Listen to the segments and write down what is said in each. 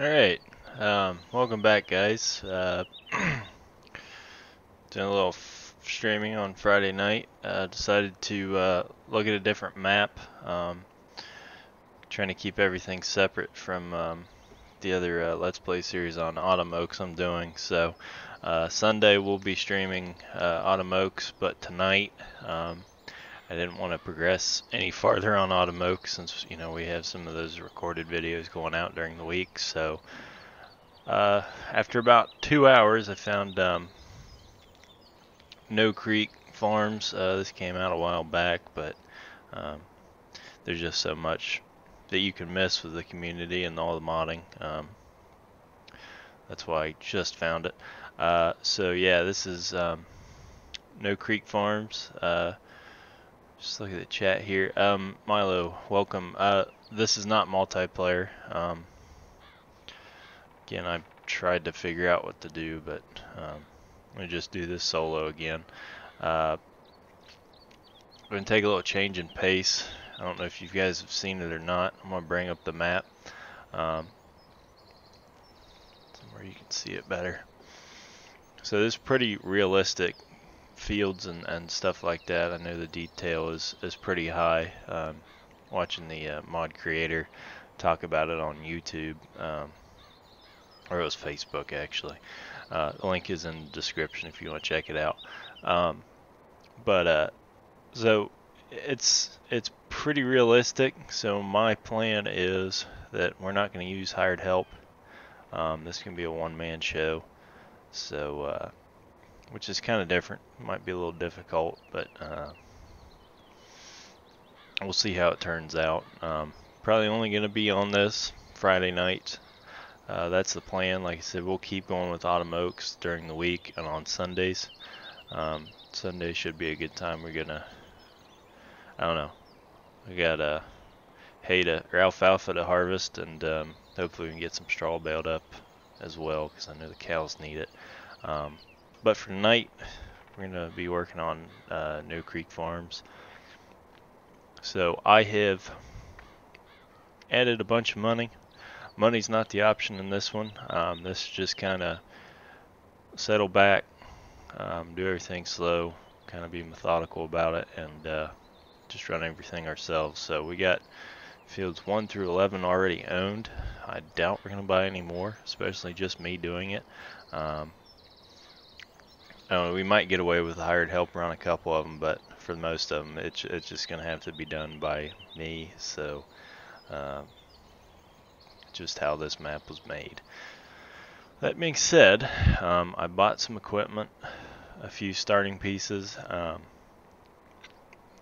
Alright, welcome back, guys. Doing a little streaming on Friday night. Decided to look at a different map. Trying to keep everything separate from the other Let's Play series on Autumn Oaks I'm doing. So, Sunday we'll be streaming Autumn Oaks, but tonight I didn't want to progress any farther on Autumn Oaks since, we have some of those recorded videos going out during the week. So, after about 2 hours, I found No Creek Farms. This came out a while back, but um, there's just so much that you can miss with the community and all the modding. That's why I just found it. So yeah, this is No Creek Farms. Just look at the chat here. Milo, welcome. This is not multiplayer. Again, I tried to figure out what to do, but I'm going to just do this solo again. I'm going to take a little change in pace. I don't know if you guys have seen it or not. I'm going to bring up the map somewhere you can see it better. So this is pretty realistic fields and stuff like that. I know the detail is pretty high. Watching the mod creator talk about it on YouTube, or it was Facebook actually. The link is in the description if you want to check it out. So it's pretty realistic. So my plan is that we're not going to use hired help. This can be a one-man show, so which is kind of different. Might be a little difficult, but we'll see how it turns out. Probably only going to be on this Friday night. That's the plan. Like I said, we'll keep going with Autumn Oaks during the week and on Sundays. Sunday should be a good time. We're gonna, I don't know, we got hay or alfalfa to harvest, and hopefully we can get some straw baled up as well, because I know the cows need it. But for tonight, we're gonna be working on No Creek Farms. So I have added a bunch of money. Money's not the option in this one. This just kind of settle back, do everything slow, kind of be methodical about it, and just run everything ourselves. So we got fields 1 through 11 already owned. I doubt we're going to buy any more, especially just me doing it. I don't know, we might get away with hired helper on a couple of them, but for most of them, it's just going to have to be done by me. So just how this map was made. That being said, I bought some equipment, a few starting pieces. I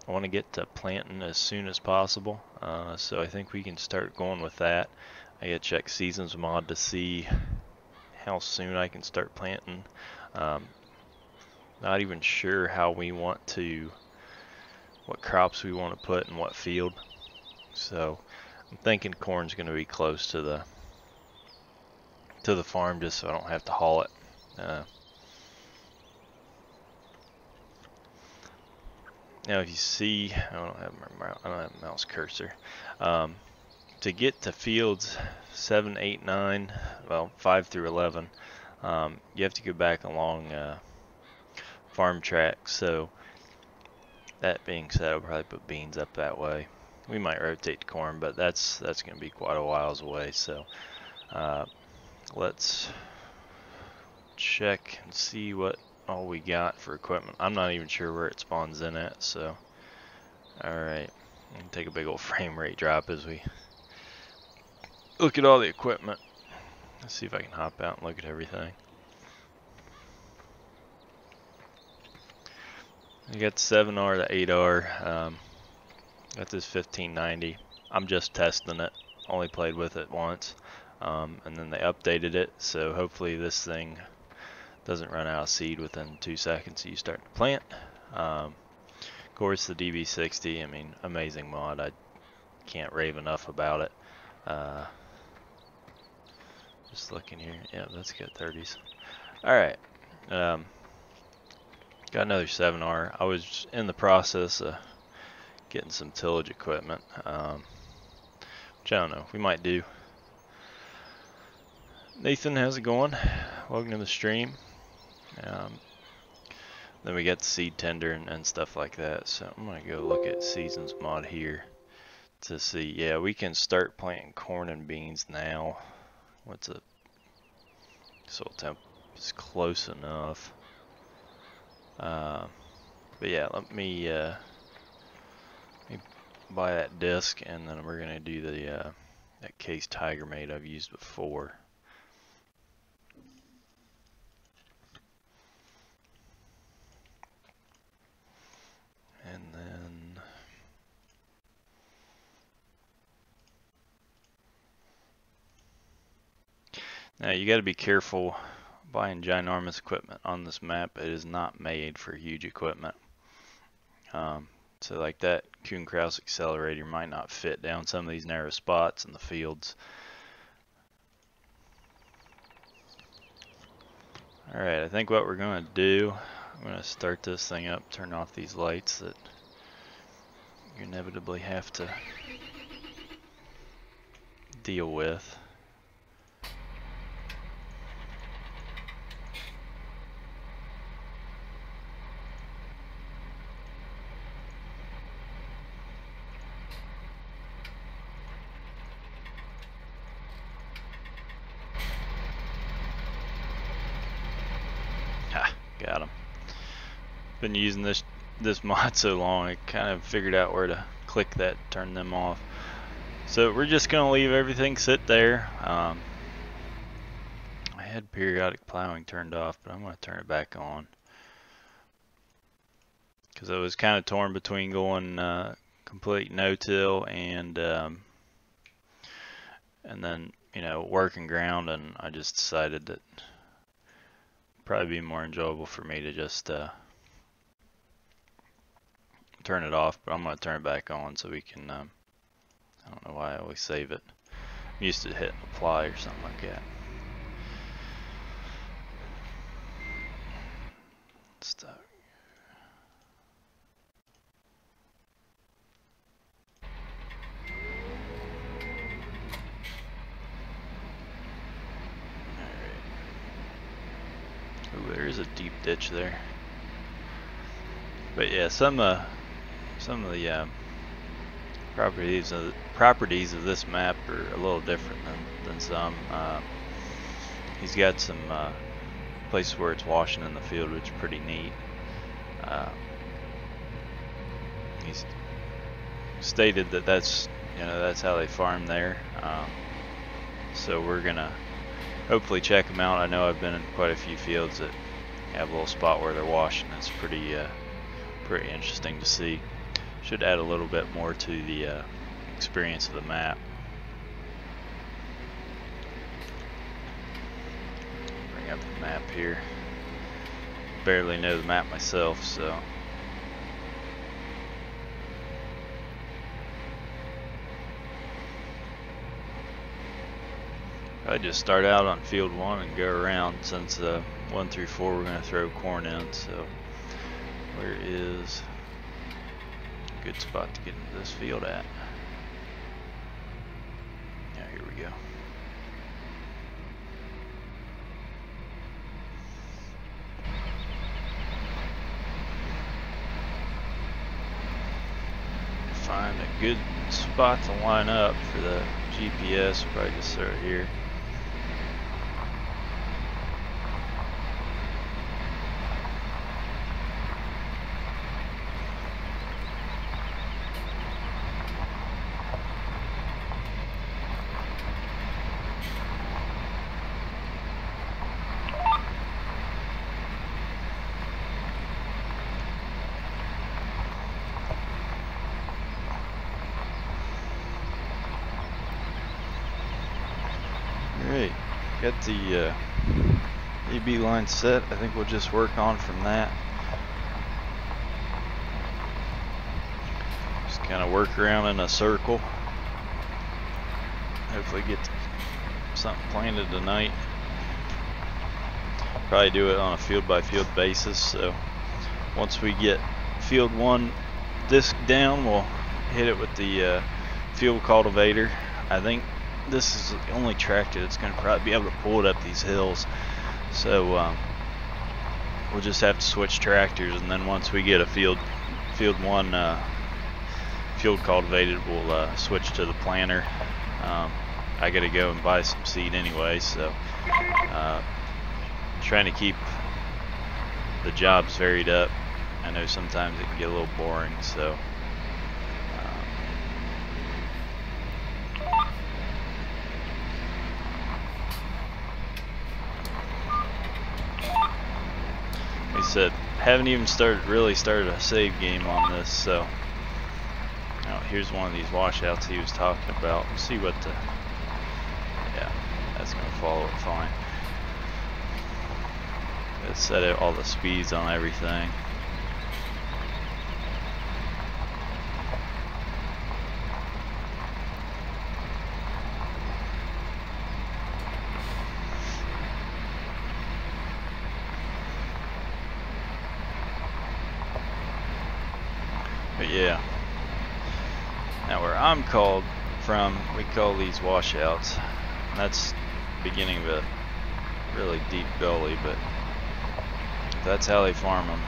want to get to planting as soon as possible, so I think we can start going with that. I gotta check Seasons Mod to see how soon I can start planting. Not even sure how we want to, what crops we want to put in what field. So I'm thinking corn's going to be close to the farm, just so I don't have to haul it. Now if you see, I don't have a mouse cursor. To get to fields 7, 8, 9, well 5 through 11, you have to go back along farm tracks. So that being said, I'll probably put beans up that way. We might rotate the corn, but that's going to be quite a whiles away. So let's check and see what all we got for equipment. I'm not even sure where it spawns in at, so alright, take a big old frame rate drop as we look at all the equipment. Let's see if I can hop out and look at everything. We got the 7R, the 8R, got this 1590. I'm just testing it, only played with it once, and then they updated it, so hopefully this thing doesn't run out of seed within 2 seconds you start to plant. Of course, the DB60, I mean, amazing mod. I can't rave enough about it. Just looking here, yeah, that's good 30s. Alright, got another 7R. I was in the process of getting some tillage equipment, which I don't know, we might do. Nathan, how's it going? Welcome to the stream. Then we got the seed tender and stuff like that. So I'm gonna go look at Seasons Mod here to see. Yeah, we can start planting corn and beans now. What's the soil temp? Is close enough. But yeah, let me buy that disc, and then we're gonna do the that Case Tiger Mate I've used before. And then now you got to be careful buying ginormous equipment on this map. It is not made for huge equipment. So like that Kuhn Krause accelerator might not fit down some of these narrow spots in the fields. Alright, I think what we're going to do, I'm going to start this thing up, turn off these lights that you inevitably have to deal with. Got him. Been using this mod so long, I kind of figured out where to click that, turn them off. So we're just gonna leave everything sit there. I had periodic plowing turned off, but I'm gonna turn it back on because I was kind of torn between going complete no-till and then working ground, and I just decided that probably be more enjoyable for me to just turn it off, but I'm going to turn it back on so we can, I don't know why I always save it. I'm used to hitting apply or something like that. Stuck. Ooh, there is a deep ditch there. But yeah, some of the properties of this map are a little different than some. He's got some places where it's washing in the field, which is pretty neat. He's stated that that's how they farm there. So we're gonna hopefully check them out. I know I've been in quite a few fields that have a little spot where they're washing. It's pretty interesting to see. Should add a little bit more to the experience of the map. Bring up the map here. Barely know the map myself, so. I just start out on field 1 and go around, since 1 through 4 we're going to throw corn in. So where is a good spot to get into this field at? Yeah, here we go. Find a good spot to line up for the GPS. We'll probably just start here. Alright, got the AB line set. I think we'll just work on from that. Just kind of work around in a circle. Hopefully get something planted tonight. Probably do it on a field by field basis. So once we get field 1 disc down, we'll hit it with the field cultivator. I think this is the only tractor that's going to probably be able to pull it up these hills. So we'll just have to switch tractors, and then once we get a field one field cultivated, we'll switch to the planter. I got to go and buy some seed anyway, so trying to keep the jobs varied up. I know sometimes it can get a little boring, so like I said, haven't even really started a save game on this. So now here's one of these washouts he was talking about. We'll see what the, yeah, that's gonna follow it fine. Let's set out all the speeds on everything. But yeah, now where I'm called from, we call these washouts. That's the beginning of a really deep gully, but that's how they farm them.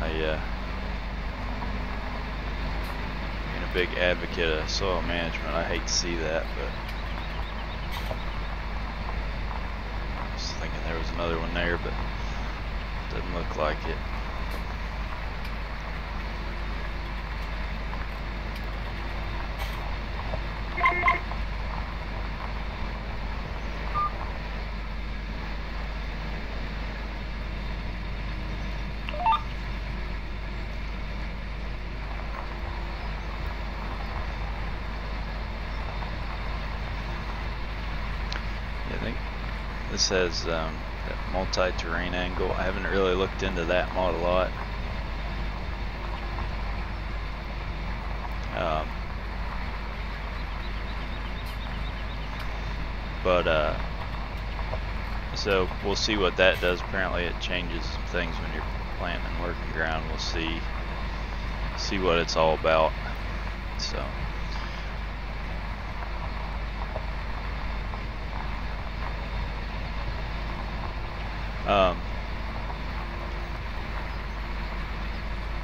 Being a big advocate of soil management, I hate to see that, but I was thinking there was another one there, but doesn't look like it. I think this has that multi-terrain angle. I haven't really looked into that mod a lot. So we'll see what that does. Apparently it changes things when you're planting and working ground. We'll see what it's all about. So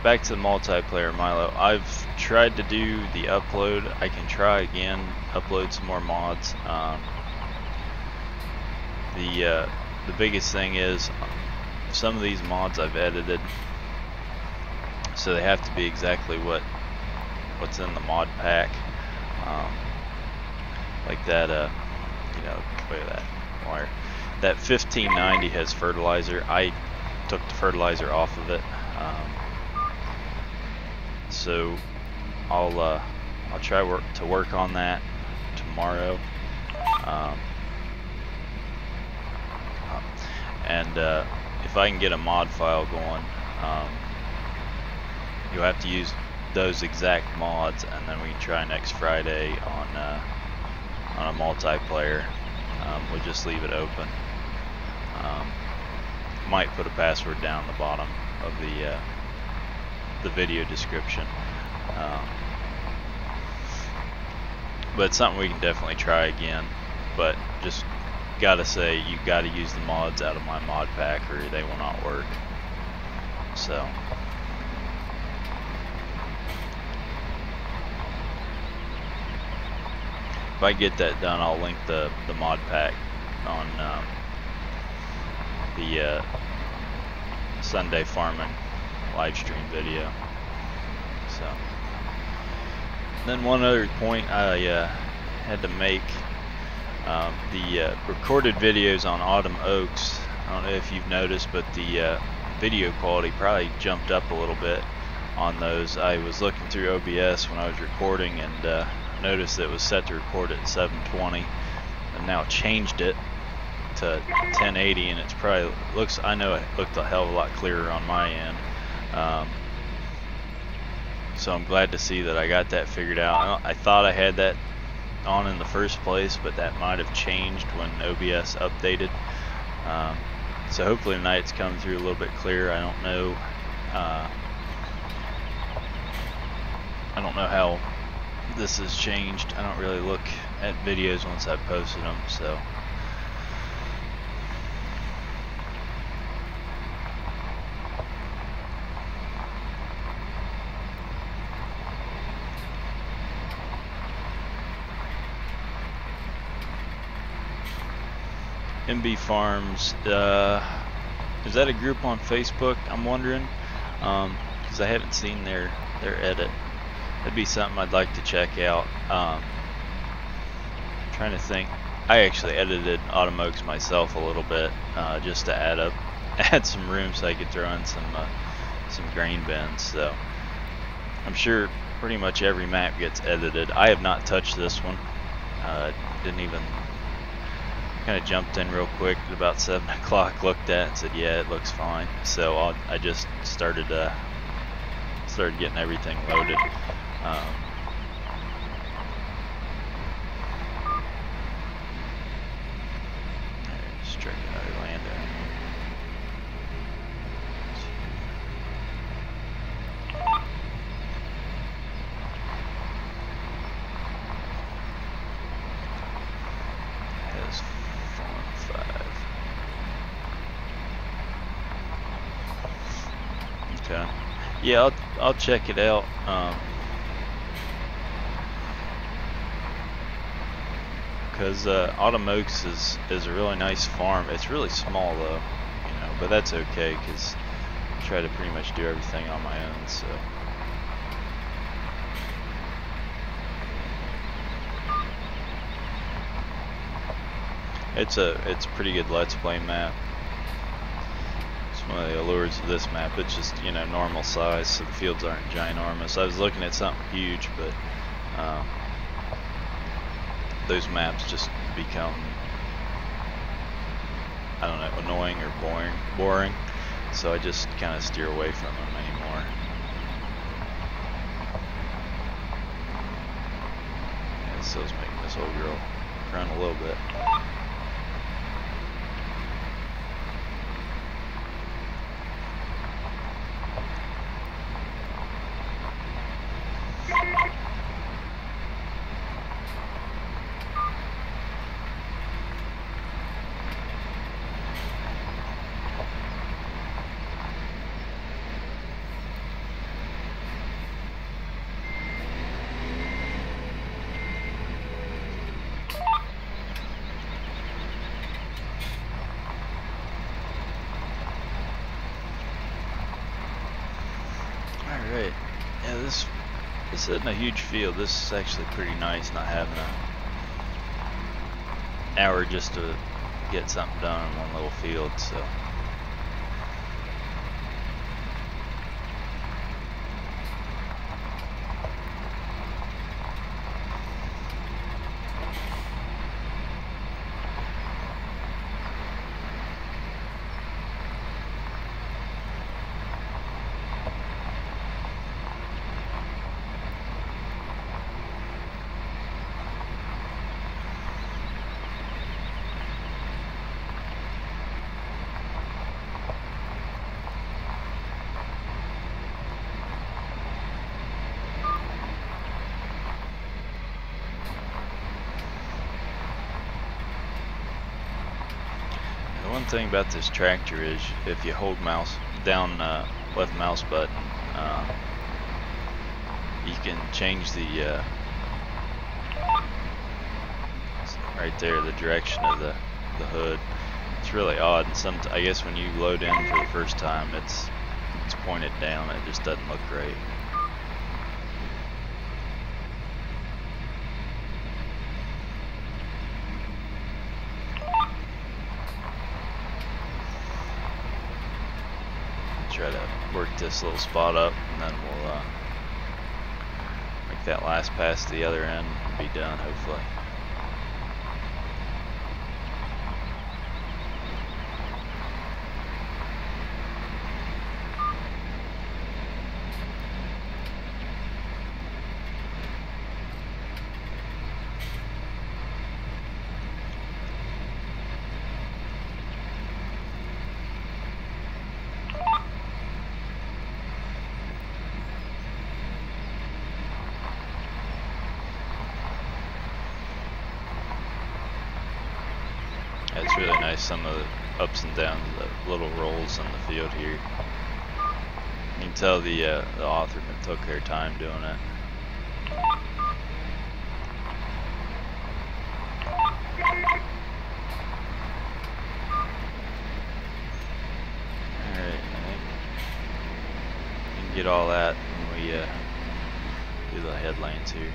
back to the multiplayer, Milo. I've tried to do the upload. I can try again, upload some more mods. The biggest thing is some of these mods I've edited, so they have to be exactly what's in the mod pack. Like that, you know, look at that wire. That 1590 has fertilizer. I took the fertilizer off of it, so I'll try to work on that tomorrow. And if I can get a mod file going, you'll have to use those exact mods, and then we can try next Friday on a multiplayer. We'll just leave it open. Might put a password down the bottom of the video description. But it's something we can definitely try again. But just gotta say, you gotta use the mods out of my mod pack or they will not work. So if I get that done, I'll link the mod pack on the Sunday farming live stream video. So then one other point I had to make. The recorded videos on Autumn Oaks, I don't know if you've noticed, but the video quality probably jumped up a little bit on those. I was looking through OBS when I was recording and noticed that it was set to record at 720, and now changed it to 1080, and it's probably I know it looked a hell of a lot clearer on my end. So I'm glad to see that I got that figured out. I thought I had that on in the first place, but that might have changed when OBS updated. So hopefully tonight it's coming through a little bit clearer. I don't know how this has changed. I don't really look at videos once I've posted them, so. MB Farms, is that a group on Facebook? I'm wondering, because I haven't seen their edit. That'd be something I'd like to check out. Trying to think. I actually edited Automokes myself a little bit, just to add some room so I could throw in some grain bins. So I'm sure pretty much every map gets edited. I have not touched this one. Didn't even. Kind of jumped in real quick at about 7 o'clock, looked at it and said, yeah, it looks fine. So I just started getting everything loaded. Let's check out Orlando. Has 4 and 5. Okay. Yeah, I'll check it out. Because Automokes is a really nice farm. It's really small though, you know, but that's okay because I try to pretty much do everything on my own. So. It's a pretty good Let's Play map. It's one of the allures of this map. It's just, you know, normal size, so the fields aren't ginormous. I was looking at something huge, but those maps just become, I don't know, annoying or boring. So I just kind of steer away from them anymore. Yeah, this is making this old girl run a little bit. Alright, yeah, this isn't a huge field. This is actually pretty nice, not having an hour just to get something done in one little field, so. One thing about this tractor is if you hold down left mouse button, you can change the right there, the direction of the hood. It's really odd, and I guess when you load in for the first time, it's pointed down. It just doesn't look great. Try to work this little spot up, and then we'll make that last pass to the other end and be done, hopefully. nice, some of the ups and downs, the little rolls in the field here. You can tell the authorman took their time doing it. Alright, I think we can get all that when we do the headlands here.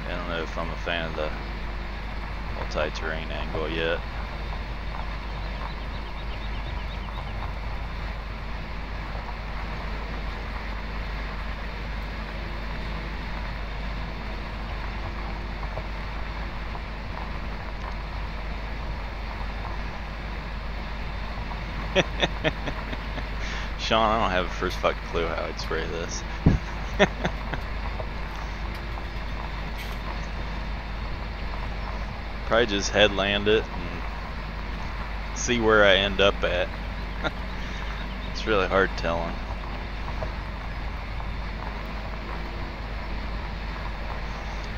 I don't know if I'm a fan of the multi-terrain angle yet. Sean, I don't have a first fucking clue how I'd spray this. Probably just headland it and see where I end up at. It's really hard telling.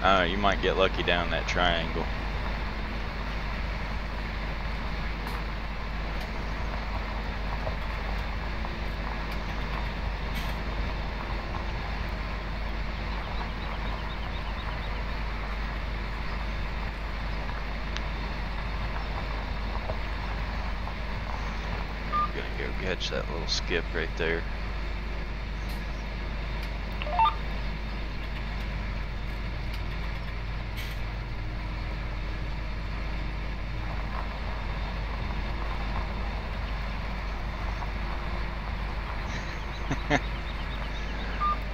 I don't know, you might get lucky down that triangle. Catch that little skip right there.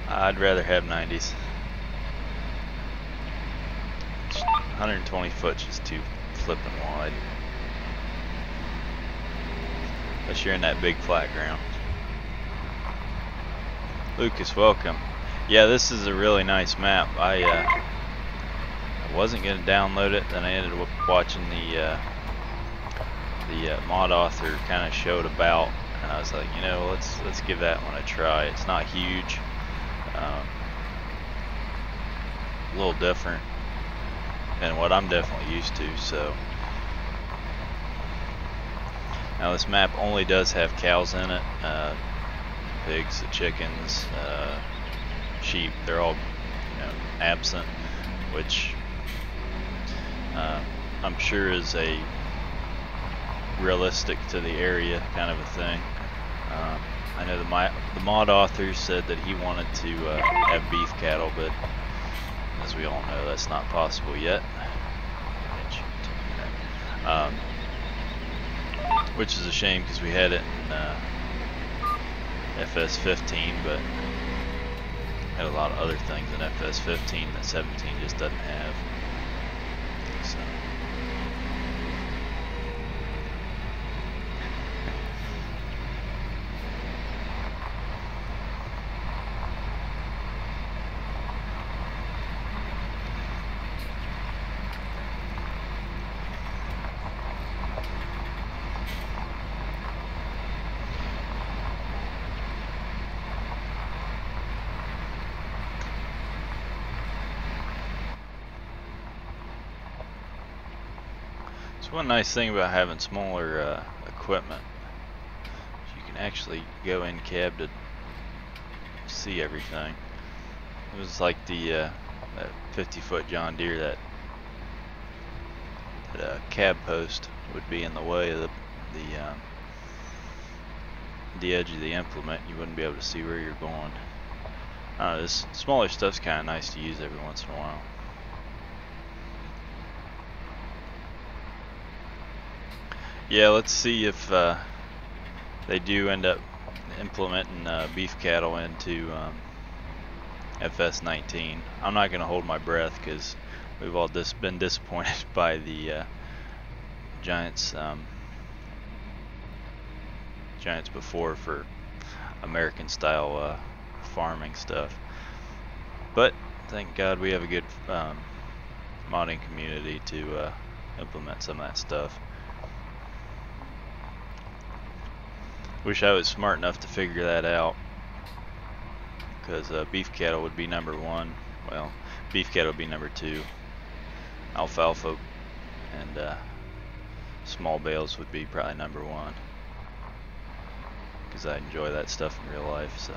I'd rather have 90s. 120 foot just too flipping wide. Unless you're in that big flat ground. Lucas, welcome. Yeah, this is a really nice map. I wasn't gonna download it, then I ended up watching the mod author kind of showed about, and I was like, you know, let's give that one a try. It's not huge, a little different than what I'm definitely used to. So. Now this map only does have cows in it, pigs, chickens, sheep. They're all, you know, absent, which I'm sure is a realistic to the area kind of a thing. I know the mod author said that he wanted to have beef cattle, but as we all know, that's not possible yet. Which is a shame because we had it in FS15, but had a lot of other things in FS15 that 17 just doesn't have. So. So one nice thing about having smaller equipment is you can actually go in cab to see everything. It was like the that 50-foot John Deere, that cab post would be in the way of the edge of the implement. You wouldn't be able to see where you're going. I don't know, this smaller stuff's kind of nice to use every once in a while. Yeah, let's see if they do end up implementing beef cattle into FS19. I'm not going to hold my breath because we've all been disappointed by the Giants before for American style farming stuff. But thank God we have a good modding community to implement some of that stuff. Wish I was smart enough to figure that out, because beef cattle would be #1. Well, beef cattle would be #2. Alfalfa and small bales would be probably #1, because I enjoy that stuff in real life. So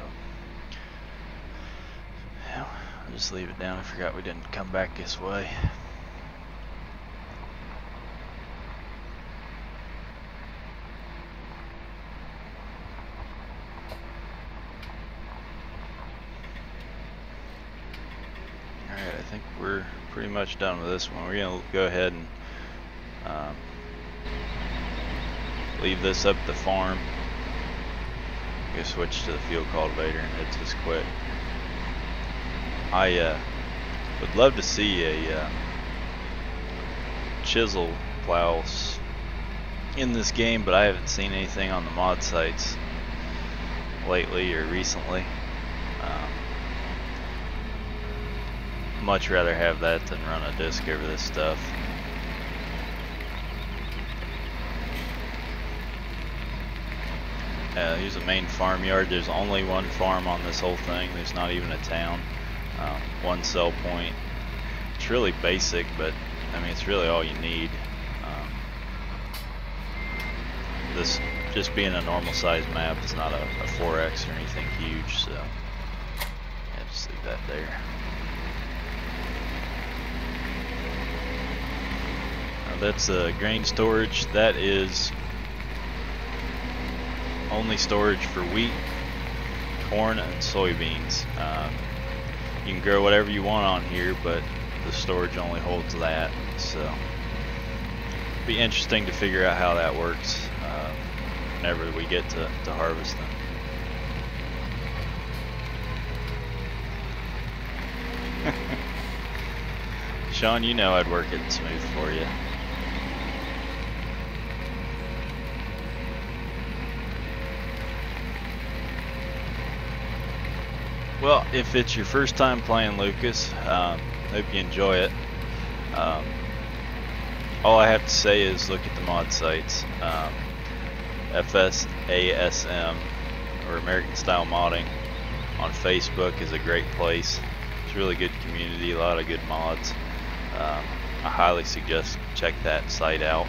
yeah, I'll just leave it down. I forgot we didn't come back this way. Alright, I think we're pretty much done with this one. We're going to go ahead and leave this up at the farm. I'm going to switch to the field cultivator and hit this quick. I would love to see a chisel plow in this game, but I haven't seen anything on the mod sites lately or recently. Much rather have that than run a disc over this stuff. Here's the main farmyard. There's only one farm on this whole thing. There's not even a town. One sell point. It's really basic, but I mean it's really all you need. This just being a normal size map, it's not a 4X or anything huge, so yeah, just leave that there. That's grain storage. That is only storage for wheat, corn, and soybeans. You can grow whatever you want on here, but the storage only holds that. So it'll be interesting to figure out how that works whenever we get to harvest them. Sean, you know I'd work it smooth for you. Well, if it's your first time playing Lucas, hope you enjoy it. All I have to say is look at the mod sites. FSASM, or American Style Modding, on Facebook is a great place. It's a really good community, a lot of good mods. I highly suggest check that site out.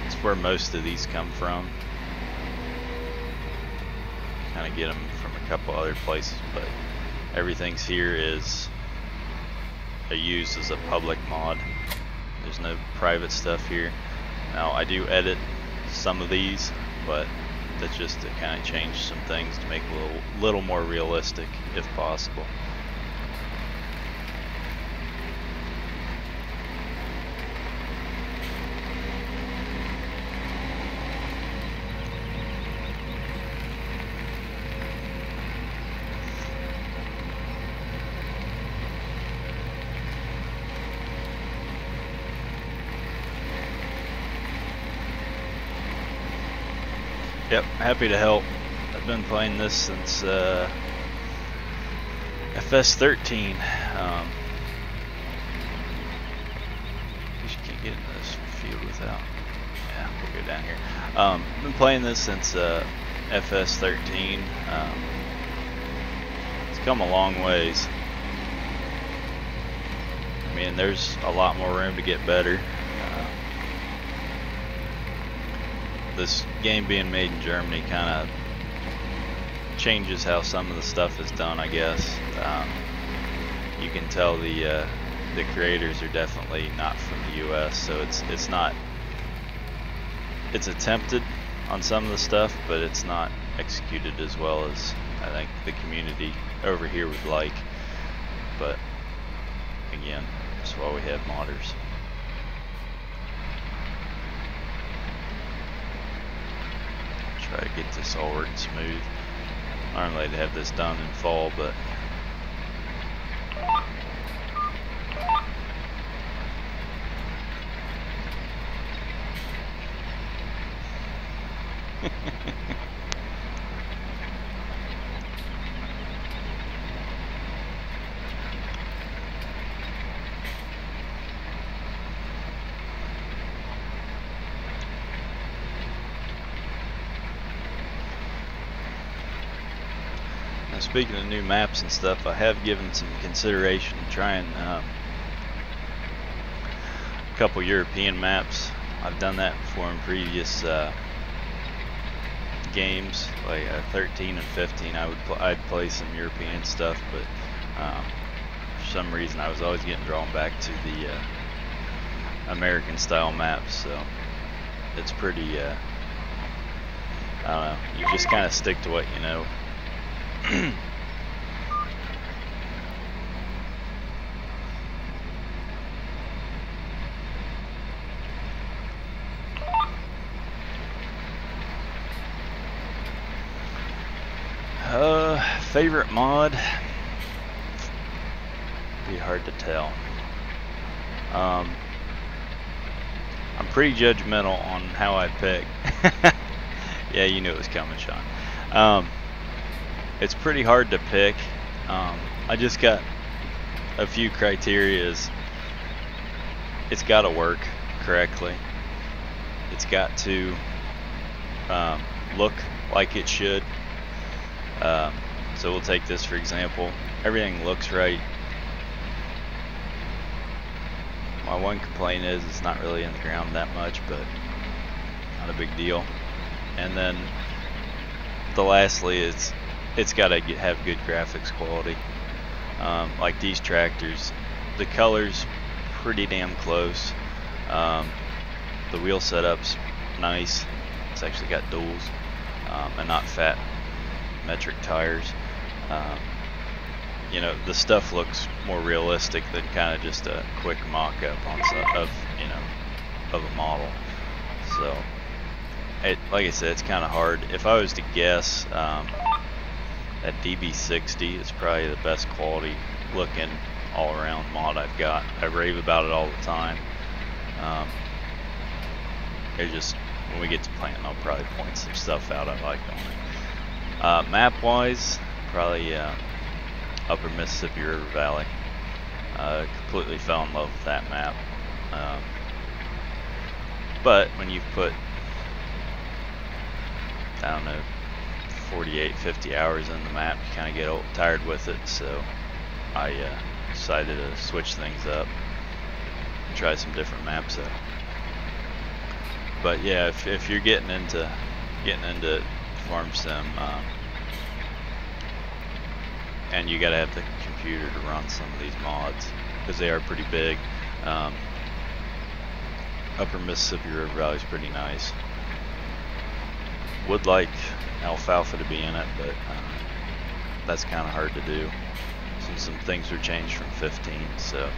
It's where most of these come from. Kind of get them from a couple other places, but everything's here is used as a public mod. There's no private stuff here. Now I do edit some of these, but that's just to kind of change some things to make it a little more realistic if possible. Yep, happy to help. I've been playing this since FS13. You can't get into this field without. Yeah, we'll go down here. I've been playing this since FS13. It's come a long ways. I mean, there's a lot more room to get better. This game being made in Germany kind of changes how some of the stuff is done, I guess. You can tell the creators are definitely not from the US, so it's not, it's attempted on some of the stuff, but it's not executed as well as I think the community over here would like. But again, that's why we have modders. Try to get this all working smooth. Normally I'd have this done in fall, but speaking of new maps and stuff, I have given some consideration to trying a couple European maps. I've done that before in previous games, like 13 and 15. I'd play some European stuff, but for some reason I was always getting drawn back to the American style maps. So it's pretty I don't know, you just kind of stick to what you know. Favorite mod? Be hard to tell. I'm pretty judgmental on how I pick. Yeah, you knew it was coming, Sean. It's pretty hard to pick. I just got a few criterias. It's got to work correctly. It's got to look like it should. So we'll take this for example. Everything looks right. My one complaint is it's not really in the ground that much, but not a big deal. And then the lastly is it's got to have good graphics quality. Like these tractors, the colors pretty damn close. The wheel setup's nice. It's actually got duals and not fat metric tires. You know, the stuff looks more realistic than kind of just a quick mock-up on of a model. So like I said, it's kind of hard. If I was to guess, that DB60 is probably the best quality looking all around mod I've got. I rave about it all the time. It's just when we get to planting, I'll probably point some stuff out I like on it. Map wise, probably Upper Mississippi River Valley. Completely fell in love with that map. But when you've put, I don't know, 48, 50 hours in the map, you kind of get tired with it. So I decided to switch things up and try some different maps out. But yeah, if you're getting into Farm Sim, and you gotta have the computer to run some of these mods because they are pretty big. Upper Mississippi River Valley is pretty nice. Would like Alfalfa to be in it, but that's kind of hard to do since some things were changed from 15. So.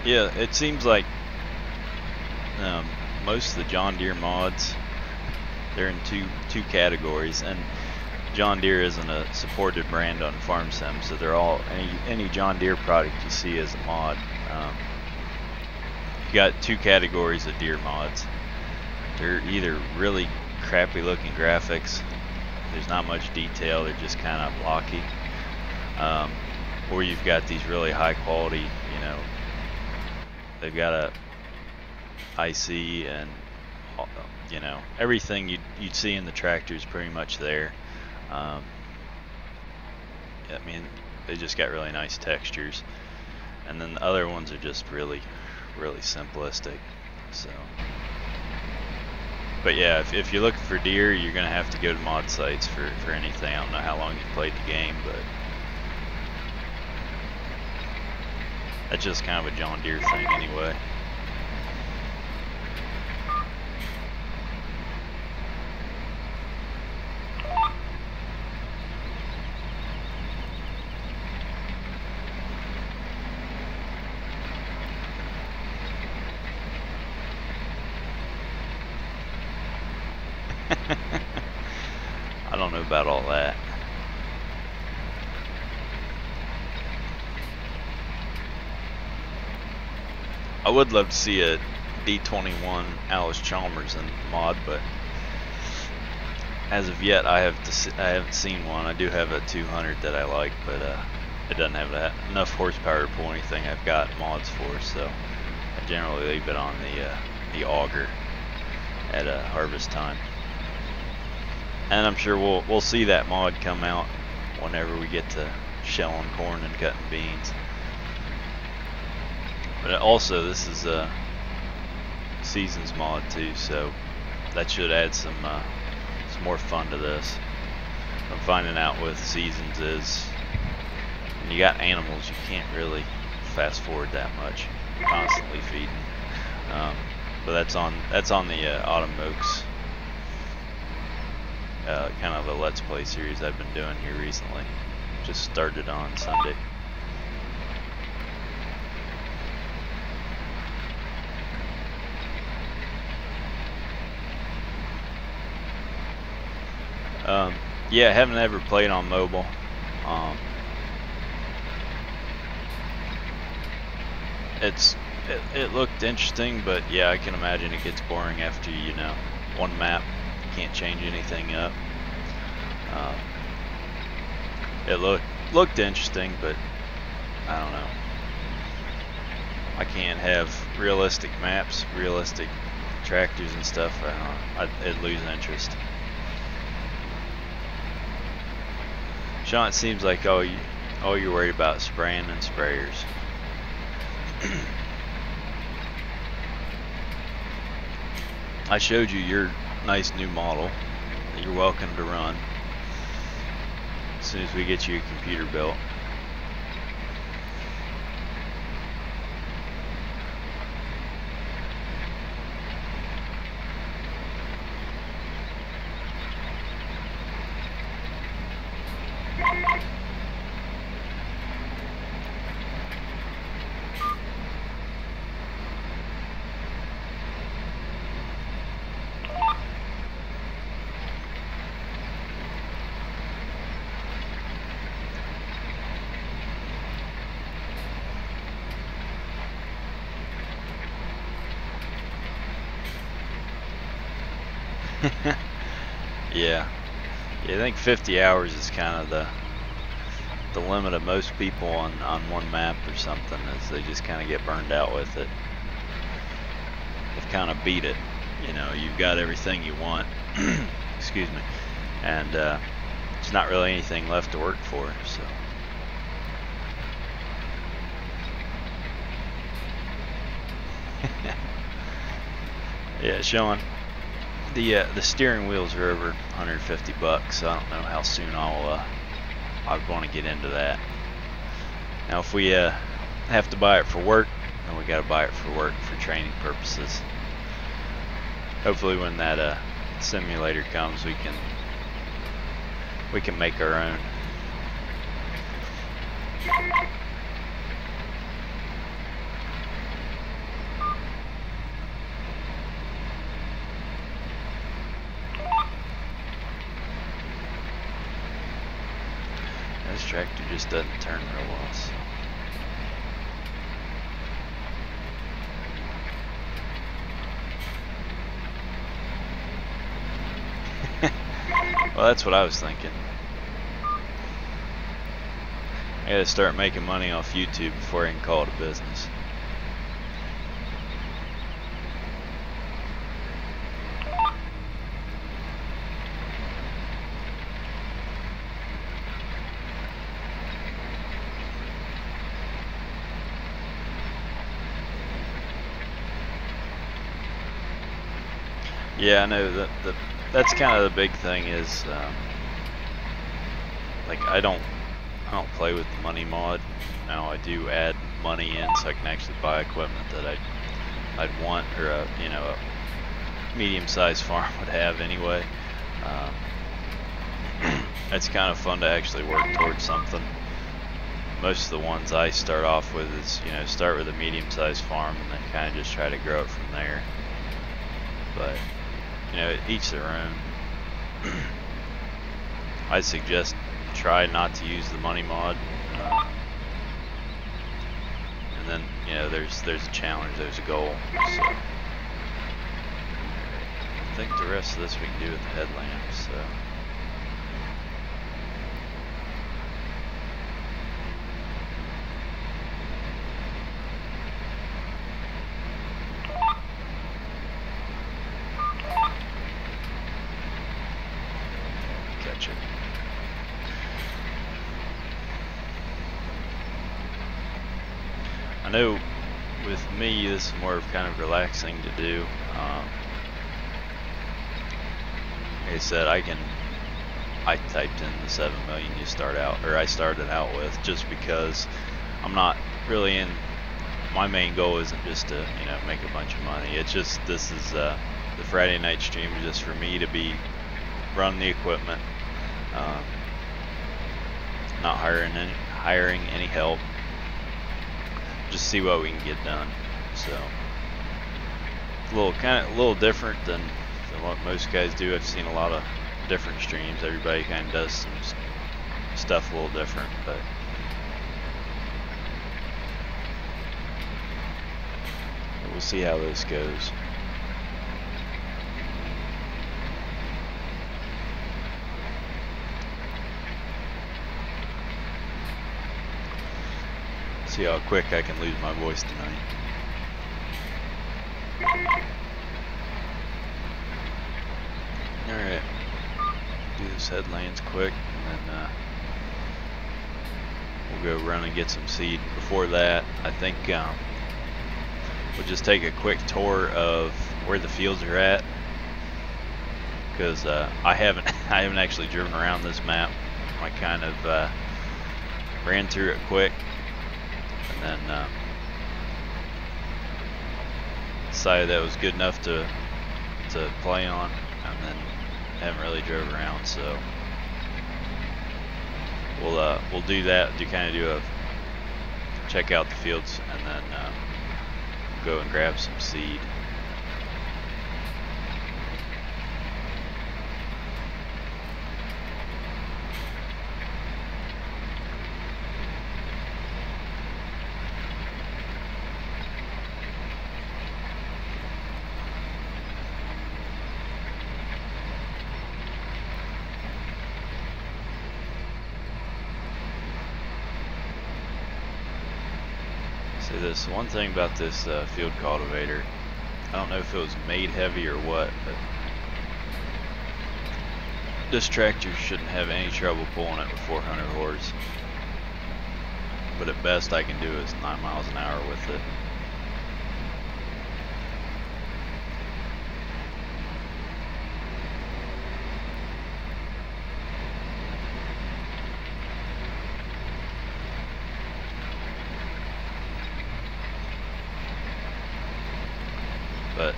Yeah, it seems like most of the John Deere mods, they're in two categories, and John Deere isn't a supported brand on Farm Sim, so they're all any John Deere product you see is a mod. You got two categories of Deere mods. They're either really crappy looking graphics, there's not much detail, they're just kind of blocky, or you've got these really high quality, you know, they've got a IC and you know, everything you'd see in the tractor is pretty much there. I mean, they just got really nice textures, and then the other ones are just really simplistic. So, but yeah, if you're looking for Deere, you're gonna have to go to mod sites for anything. I don't know how long you've played the game, but that's just kind of a John Deere thing anyway. I don't know about all that. I would love to see a D21 Alice Chalmers in mod, but as of yet I haven't seen one. I do have a 200 that I like, but it doesn't have enough horsepower to pull anything I've got mods for, so I generally leave it on the auger at harvest time. And I'm sure we'll see that mod come out whenever we get to shelling corn and cutting beans. But also, this is a seasons mod too, so that should add some more fun to this. What I'm finding out with seasons is when you got animals, you can't really fast forward that much. You're constantly feeding. But that's on the Autumn Oaks kind of a Let's Play series I've been doing here recently. Just started on Sunday. Yeah, I haven't ever played on mobile. It looked interesting, but yeah, I can imagine it gets boring after one map. You can't change anything up. It looked interesting, but I don't know. I can't have realistic maps, realistic tractors and stuff. I'd lose interest. Sean, it seems like all you're worried about is spraying and sprayers. I showed you your nice new model that you're welcome to run as soon as we get you a computer built. Yeah, I think 50 hours is kind of the limit of most people on one map or something, as they just kind of get burned out with it. They've kind of beat it, you've got everything you want, excuse me, and there's not really anything left to work for, so. Yeah, showing the steering wheels are over 150 bucks, so I don't know how soon I'd want to get into that. Now if we have to buy it for work, then we got to buy it for work for training purposes. Hopefully when that simulator comes, we can make our own. This tractor just doesn't turn real well, so. Well, that's what I was thinking. I gotta start making money off YouTube before I can call it a business. Yeah, I know that's kind of the big thing is like I don't play with the money mod. Now I do add money in so I can actually buy equipment that I'd want, or a medium-sized farm would have anyway. It's kind of fun to actually work towards something. Most of the ones I start off with is start with a medium-sized farm and then kind of just try to grow it from there. But each their own. I suggest try not to use the money mod, and then there's a challenge, there's a goal. So think the rest of this we can do with the headlamps, so. Catch it. I know with me this is more of kind of relaxing to do. Like I said, I typed in the 7 million you start out, or I started out with, just because I'm not really in, my main goal isn't just to, you know, make a bunch of money. It's just, this is the Friday night stream is just for me to be running the equipment, not hiring any help, just see what we can get done. So a little different than what most guys do. I've seen a lot of different streams. Everybody kind of does some stuff a little different, but we'll see how this goes. See how quick I can lose my voice tonight. Alright, do this headlands quick, and then we'll go run and get some seed. Before that, I think we'll just take a quick tour of where the fields are at, because I haven't actually driven around this map. I kind of ran through it quick, and then decided that was good enough to play on, and then haven't really drove around. So we'll do that. Check out the fields, and then go and grab some seed. This one thing about this field cultivator, I don't know if it was made heavy or what, but this tractor shouldn't have any trouble pulling it with 400 horse. But at best I can do is 9 miles an hour with it. But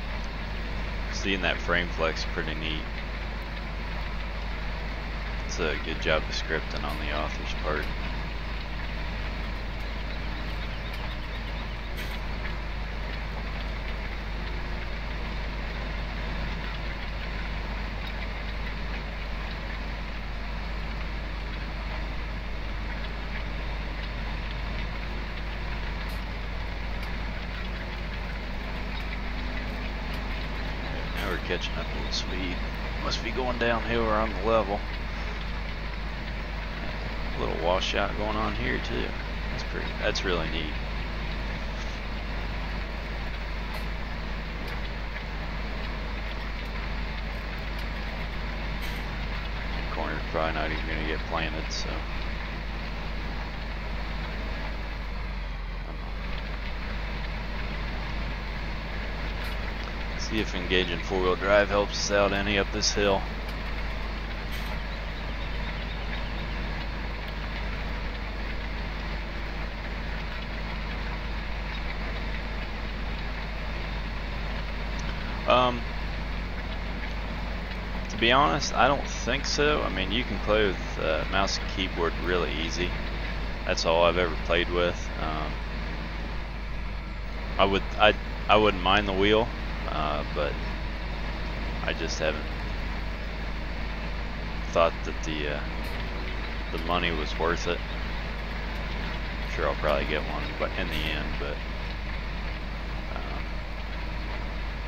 seeing that frame flex pretty neat. It's a good job of scripting on the author's part. Catching up a little speed. Must be going downhill or on the level. A little washout going on here too. That's really neat. Corner's probably not even gonna get planted, so. See if engaging 4-wheel drive helps us out any up this hill. To be honest, I don't think so. I mean, you can play with mouse and keyboard really easy. That's all I've ever played with. I wouldn't mind the wheel. But I just haven't thought that the money was worth it. I'm sure I'll probably get one, but in the end. But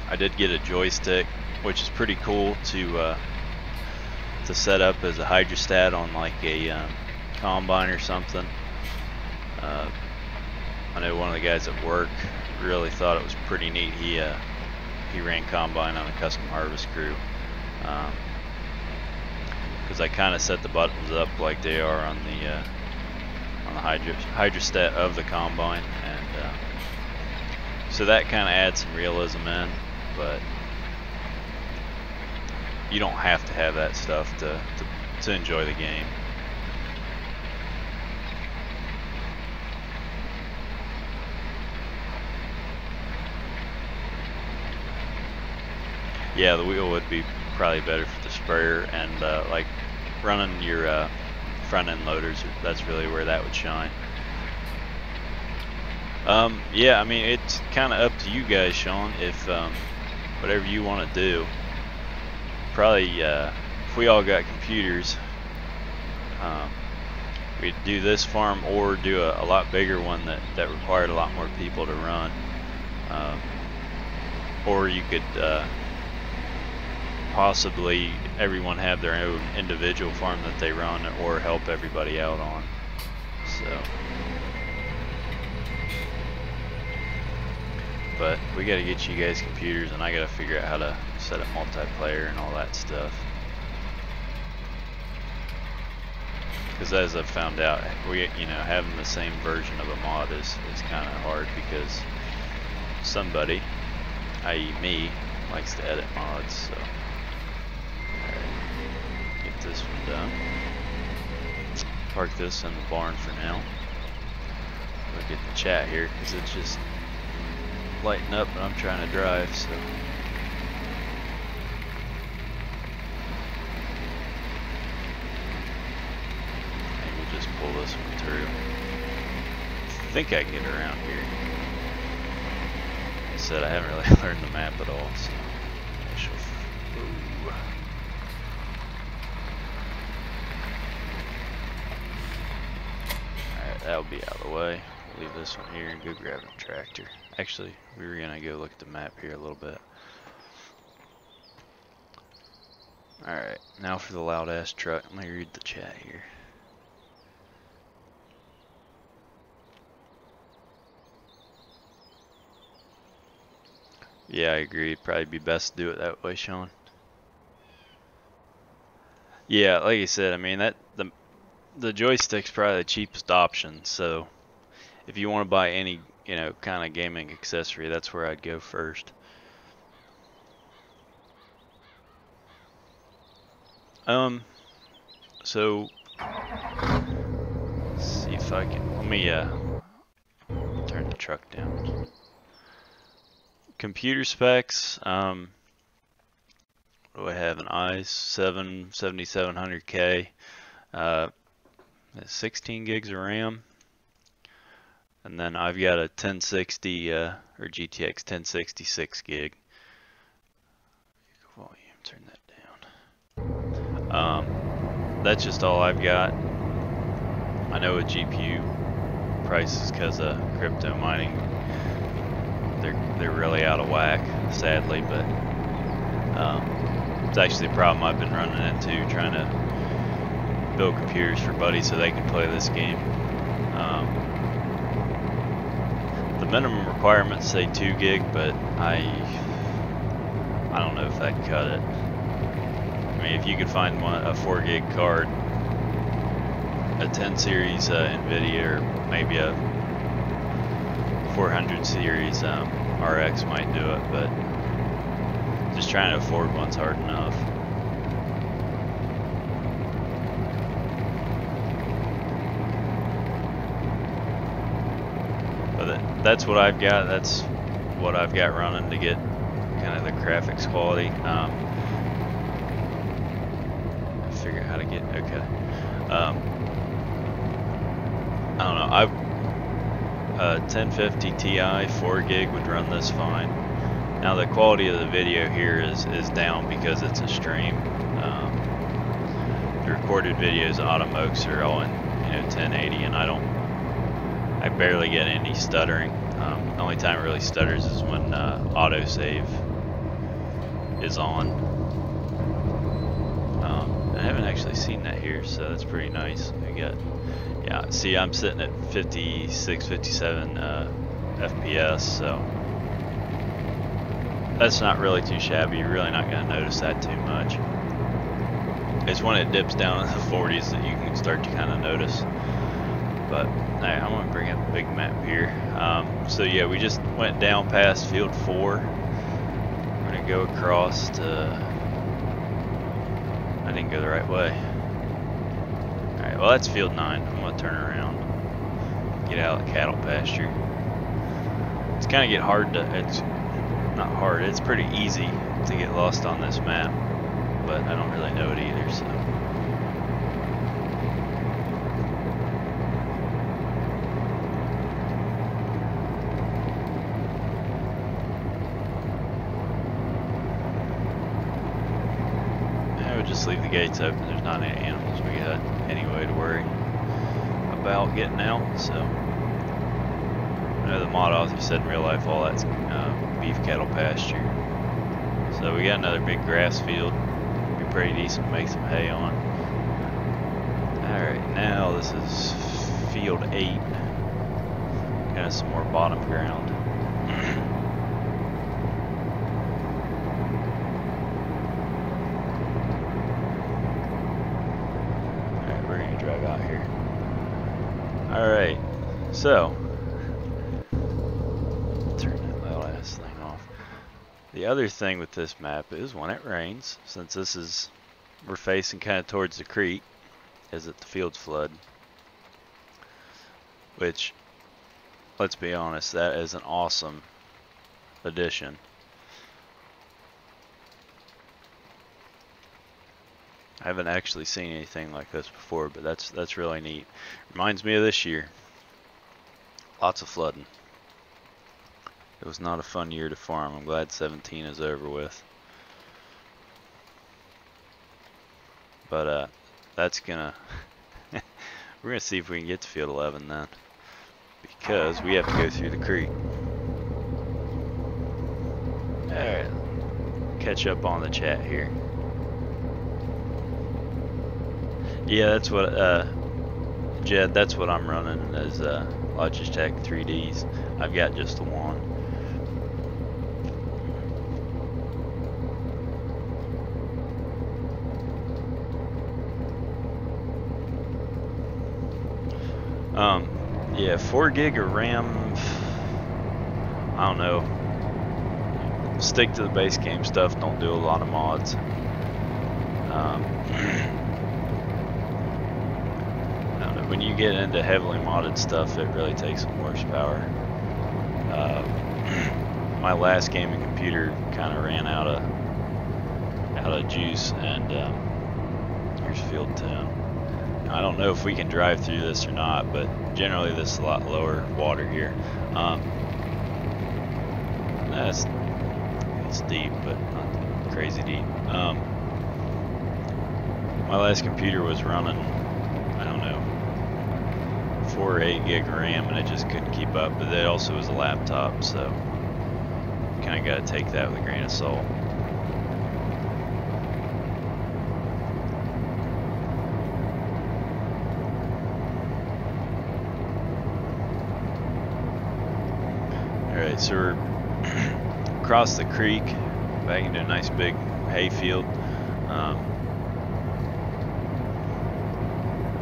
I did get a joystick which is pretty cool to set up as a hydrostat on like a combine or something. I know one of the guys at work really thought it was pretty neat. He ran combine on a custom harvest crew, because I kind of set the buttons up like they are on the hydrostat of the combine, and so that kind of adds some realism in. But you don't have to have that stuff to enjoy the game. Yeah, the wheel would be probably better for the sprayer, and like running your front end loaders, that's really where that would shine. Yeah, I mean, it's kind of up to you guys, Sean, if whatever you want to do. Probably if we all got computers, we'd do this farm or do a lot bigger one that required a lot more people to run, or you could possibly everyone have their own individual farm that they run or help everybody out on. So, but we got to get you guys computers, and I got to figure out how to set up multiplayer and all that stuff. Because as I've found out, having the same version of a mod is kind of hard, because somebody, i.e. me, likes to edit mods. So get this one done. Park this in the barn for now. Look at the chat here, because it's just lighting up and I'm trying to drive, so. Maybe we'll just pull this one through. I think I can get around here. Like I said, I haven't really learned the map at all, so. Alright, that'll be out of the way. We'll leave this one here and go grab a tractor. Actually, we were gonna go look at the map here a little bit. Alright, now for the loud ass truck. Let me read the chat here. Yeah, I agree. It'd probably be best to do it that way, Sean. Yeah, like I said, I mean, the joystick's probably the cheapest option, so if you want to buy any, kind of gaming accessory, that's where I'd go first. So let's see if I can, let me turn the truck down. Computer specs, what do I have? An i7 7700K, 16 gigs of RAM, and then I've got a 1060 or GTX 1060 6 gig. Volume, turn that down. That's just all I've got. I know with GPU prices, because of crypto mining, they're really out of whack, sadly, but it's actually a problem I've been running into, trying to build computers for buddies so they can play this game. The minimum requirements say 2 gig, but I don't know if that can cut it. I mean, if you could find a 4 gig card, a 10 series NVIDIA, or maybe a 400 series RX might do it, but just trying to afford one's hard enough. But that's what I've got. That's what I've got running to get kind of the graphics quality. Figure out how to get, okay. I don't know. 1050 Ti 4 gig would run this fine. Now the quality of the video here is down because it's a stream. The recorded videos on Automokes are all in 1080, and I barely get any stuttering. The only time it really stutters is when autosave is on. I haven't actually seen that here, so that's pretty nice. We got, yeah, see, I'm sitting at 56, 57 FPS, so that's not really too shabby. You're really not going to notice that too much. It's when it dips down in the 40s that you can start to kind of notice. But hey, I'm going to bring up the big map here. So yeah, we just went down past field 4. We're going to go across to... I didn't go the right way. Alright, well that's field 9. I'm going to turn around. Get out of the cattle pasture. It's kind of get hard to... It's not hard, it's pretty easy to get lost on this map. But I don't really know it either, so... Just leave the gates open. There's not any animals we got anyway to worry about getting out. So I know the mod author said in real life all that's beef cattle pasture. So we got another big grass field. Be pretty decent to make some hay on. Alright, now this is field 8. Kind of some more bottom ground. Drive out here. Alright, so turn that little ass thing off. The other thing with this map is when it rains, since this is, we're facing kind of towards the creek, is that the fields flood. Which, let's be honest, that is an awesome addition. I haven't actually seen anything like this before, but that's really neat. Reminds me of this year. Lots of flooding. It was not a fun year to farm. I'm glad 17 is over with. But that's gonna we're gonna see if we can get to field 11 then, because we have to go through the creek. Alright, catch up on the chat here. Yeah, that's what, Jed, that's what I'm running is Logitech 3Ds. I've got just the one. Yeah, 4 gig of RAM, I don't know. Stick to the base game stuff, don't do a lot of mods. When you get into heavily modded stuff, it really takes some horsepower. My last gaming computer kind of ran out of juice, and here's field 10. Now, I don't know if we can drive through this or not, but generally this is a lot lower water here. It's deep, but not crazy deep. My last computer was running, I don't know, 4 or 8 gig RAM, and it just couldn't keep up. But it also was a laptop, so kind of got to take that with a grain of salt. Alright, so we're across the creek, back into a nice big hay field.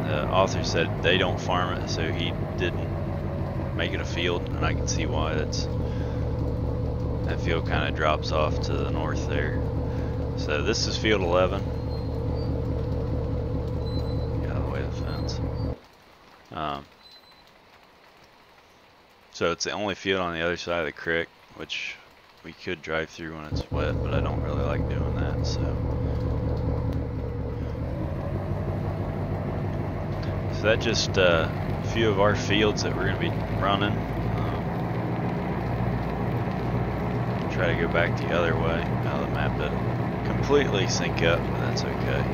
The author said they don't farm it, so he didn't make it a field, and I can see why. That field kind of drops off to the north there. So this is field 11. Get out of the way of the fence. So it's the only field on the other side of the creek, which we could drive through when it's wet, but I don't really like doing that. So that just a few of our fields that we're going to be running. Try to go back the other way. Now the map doesn't completely sync up, but that's okay.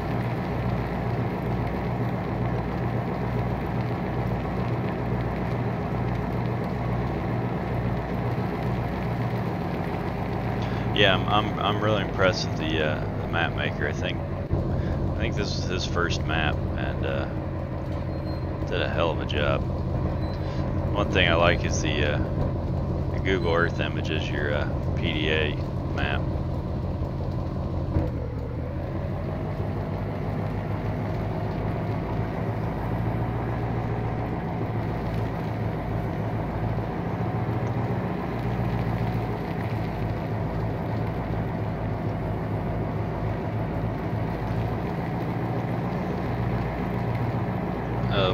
Yeah, I'm really impressed with the map maker. I think this was his first map, and did a hell of a job. One thing I like is the Google Earth image is your PDA map.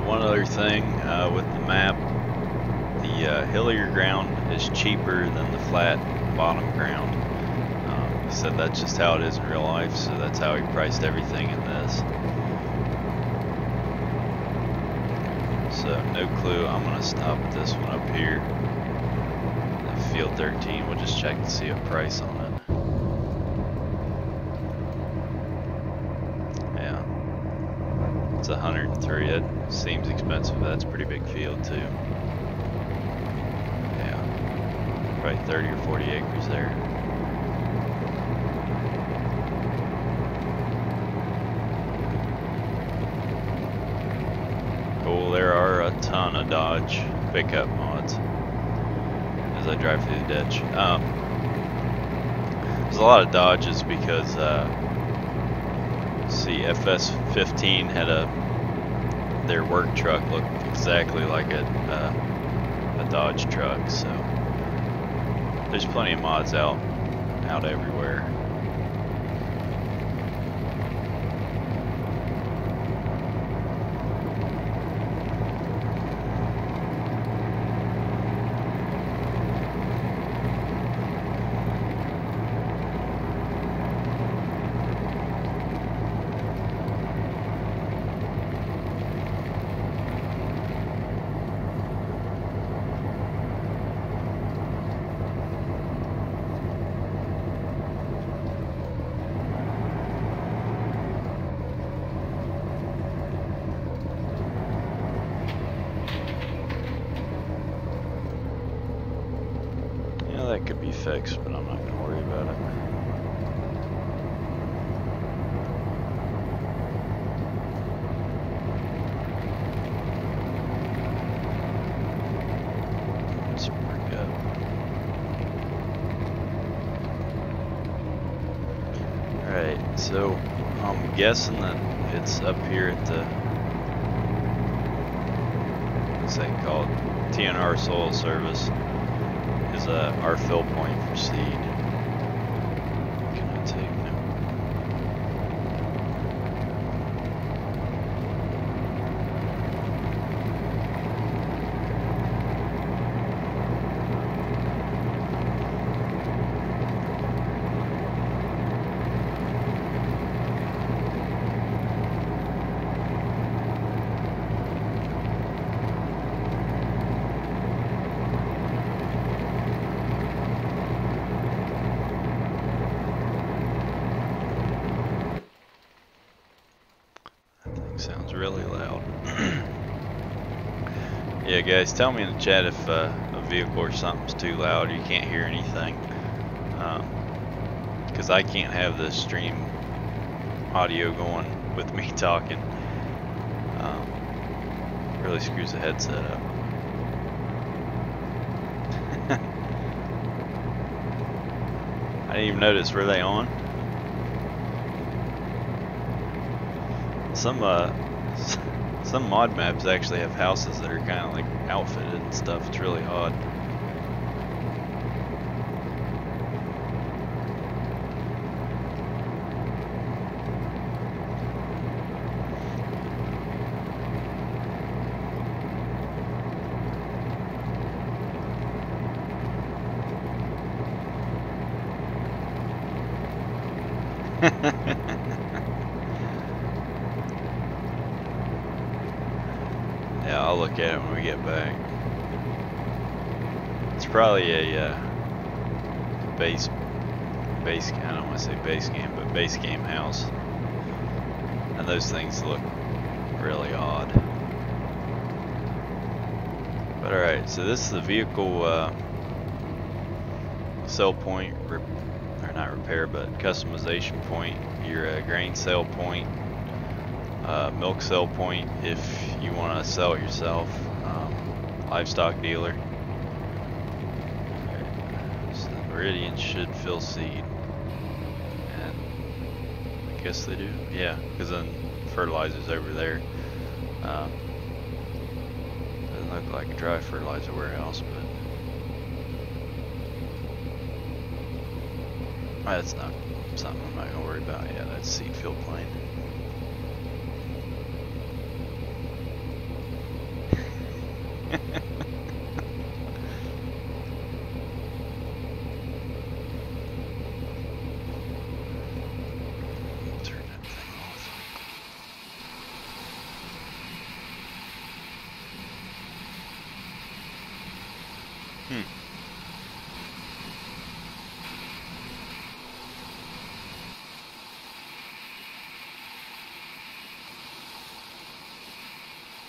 One other thing with the map, the hillier ground is cheaper than the flat bottom ground. He said that's just how it is in real life, so that's how he priced everything in this. So no clue. I'm gonna stop at this one up here. Field 13. We'll just check to see a price on it. Yeah, it's 103. It seems expensive. That's a pretty big field too. Yeah, probably 30 or 40 acres there. Cool. There are a ton of Dodge pickup mods as I drive through the ditch. There's a lot of Dodges because see, FS15 had their work truck looked exactly like a Dodge truck, so there's plenty of mods out everywhere. That could be fixed, but I'm not going to worry about it. Let's bring it up. Alright, so I'm guessing that it's up here at the, what's that called? TNR Soil Service. Is our fill point for seed. Can I take note? Sounds really loud. Yeah, guys, tell me in the chat if a vehicle or something's too loud, you can't hear anything. Because I can't have the stream audio going with me talking. Really screws the headset up. I didn't even notice. Were they on? Some mod maps actually have houses that are kind of like outfitted and stuff. It's really odd. Yeah, I'll look at it when we get back. It's probably a base I don't want to say base game, but base game house. And those things look really odd. But alright, so this is the vehicle sell point, or not repair, but customization point, your grain sale point, milk sale point if you want to sell it yourself, livestock dealer. So the Meridian should fill seed, and I guess they do. Yeah, because then fertilizer's over there. Doesn't look like a dry fertilizer warehouse, but that's not something I'm not gonna worry about. Yeah, that's seed field plane. Turn that thing off.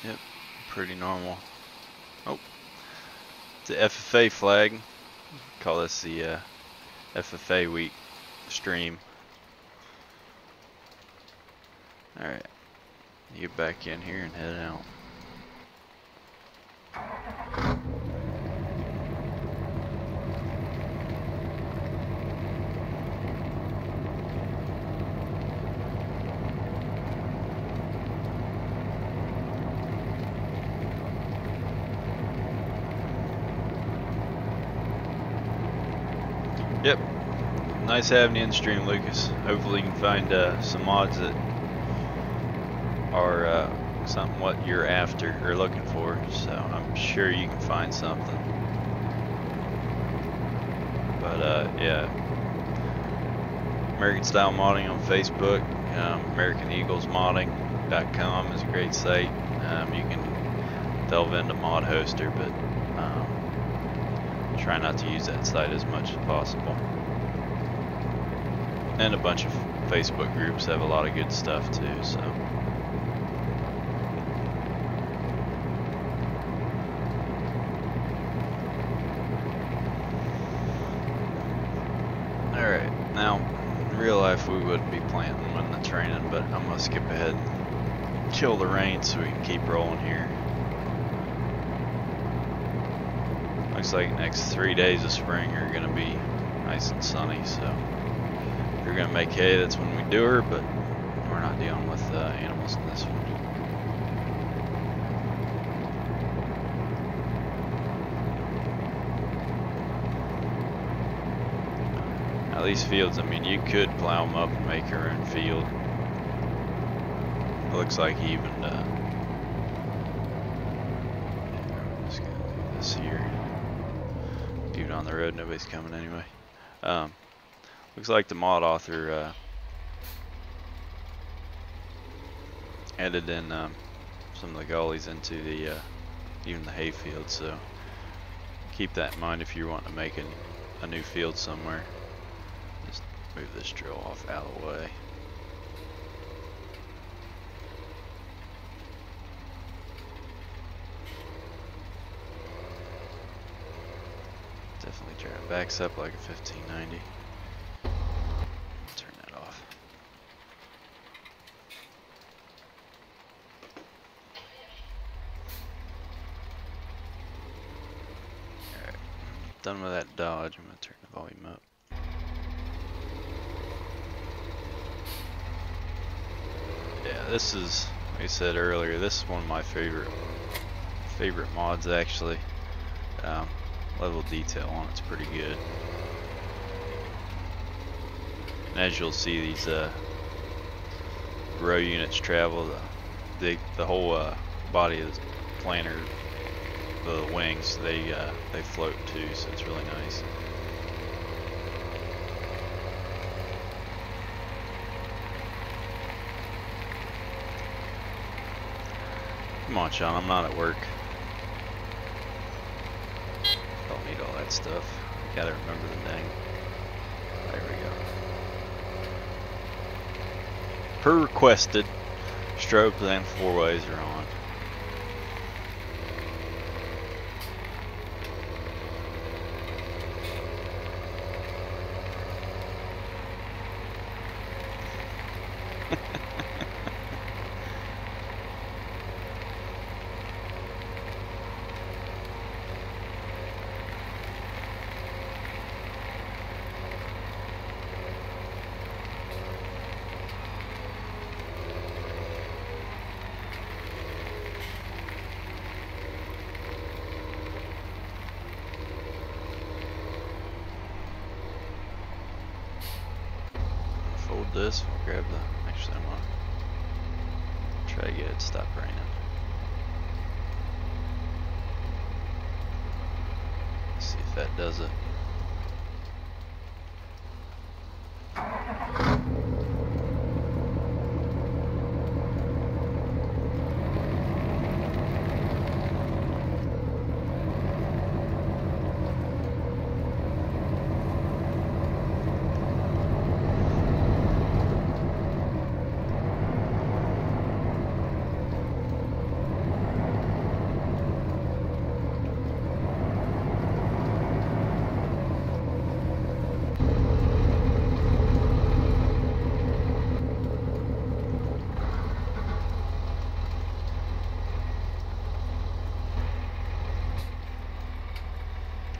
Yep, pretty normal. Oh, it's the FFA flag. Call this the FFA week stream. Alright, get back in here and head out. Yep, nice having you in stream, Lucas. Hopefully you can find some mods that are something what you're after or looking for, so I'm sure you can find something. But yeah, American Style Modding on Facebook, AmericanEaglesModding.com is a great site. You can delve into Mod Hoster, but try not to use that site as much as possible. And a bunch of Facebook groups have a lot of good stuff too, so. Alright, now in real life we wouldn't be planting when the training, but I'm gonna skip ahead and kill the rain so we can keep rolling here. Looks like the next 3 days of spring are gonna be nice and sunny, so if you're gonna make hay, that's when we do her, but we're not dealing with animals in this one. Now these fields, I mean, you could plow them up and make your own field. It looks like he even just gonna do this here. Even on the road, nobody's coming anyway. Looks like the mod author added in some of the gullies into the even the hay field, so keep that in mind if you want to make a new field somewhere. Just move this drill off out of the way. Definitely try it backs up like a 1590. Turn that off. Alright, done with that dodge. I'm going to turn the volume up. Yeah, this is, like I said earlier, this is one of my favorite mods actually. Level of detail on it's pretty good. And as you'll see, these row units travel the whole body of the planter, the wings, they float too, so it's really nice. Come on, Sean, I'm not at work. Don't need all that stuff. Gotta remember the name. There we go. Per requested, strobes and 4-ways are on. grab the. Actually, I'm gonna try to get it to stop raining. See if that does it.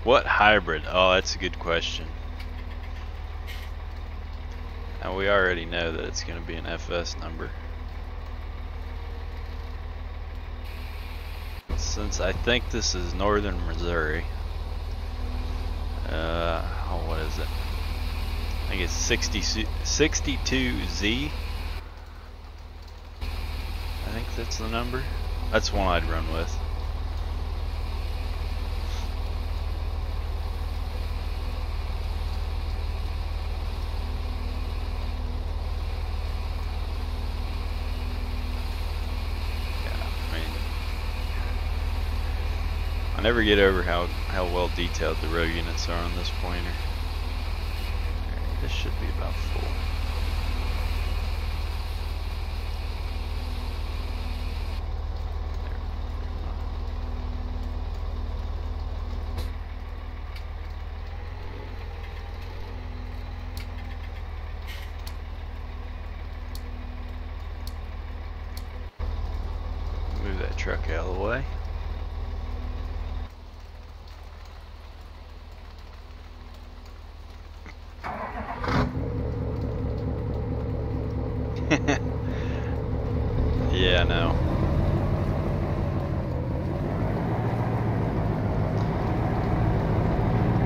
What hybrid? Oh, that's a good question. Now we already know that it's going to be an FS number. Since I think this is Northern Missouri. Oh, what is it? I think it's 62Z. I think that's the number. That's one I'd run with. I never get over how well detailed the row units are on this pointer. This should be about full. Move that truck out of the way. Yeah, I know.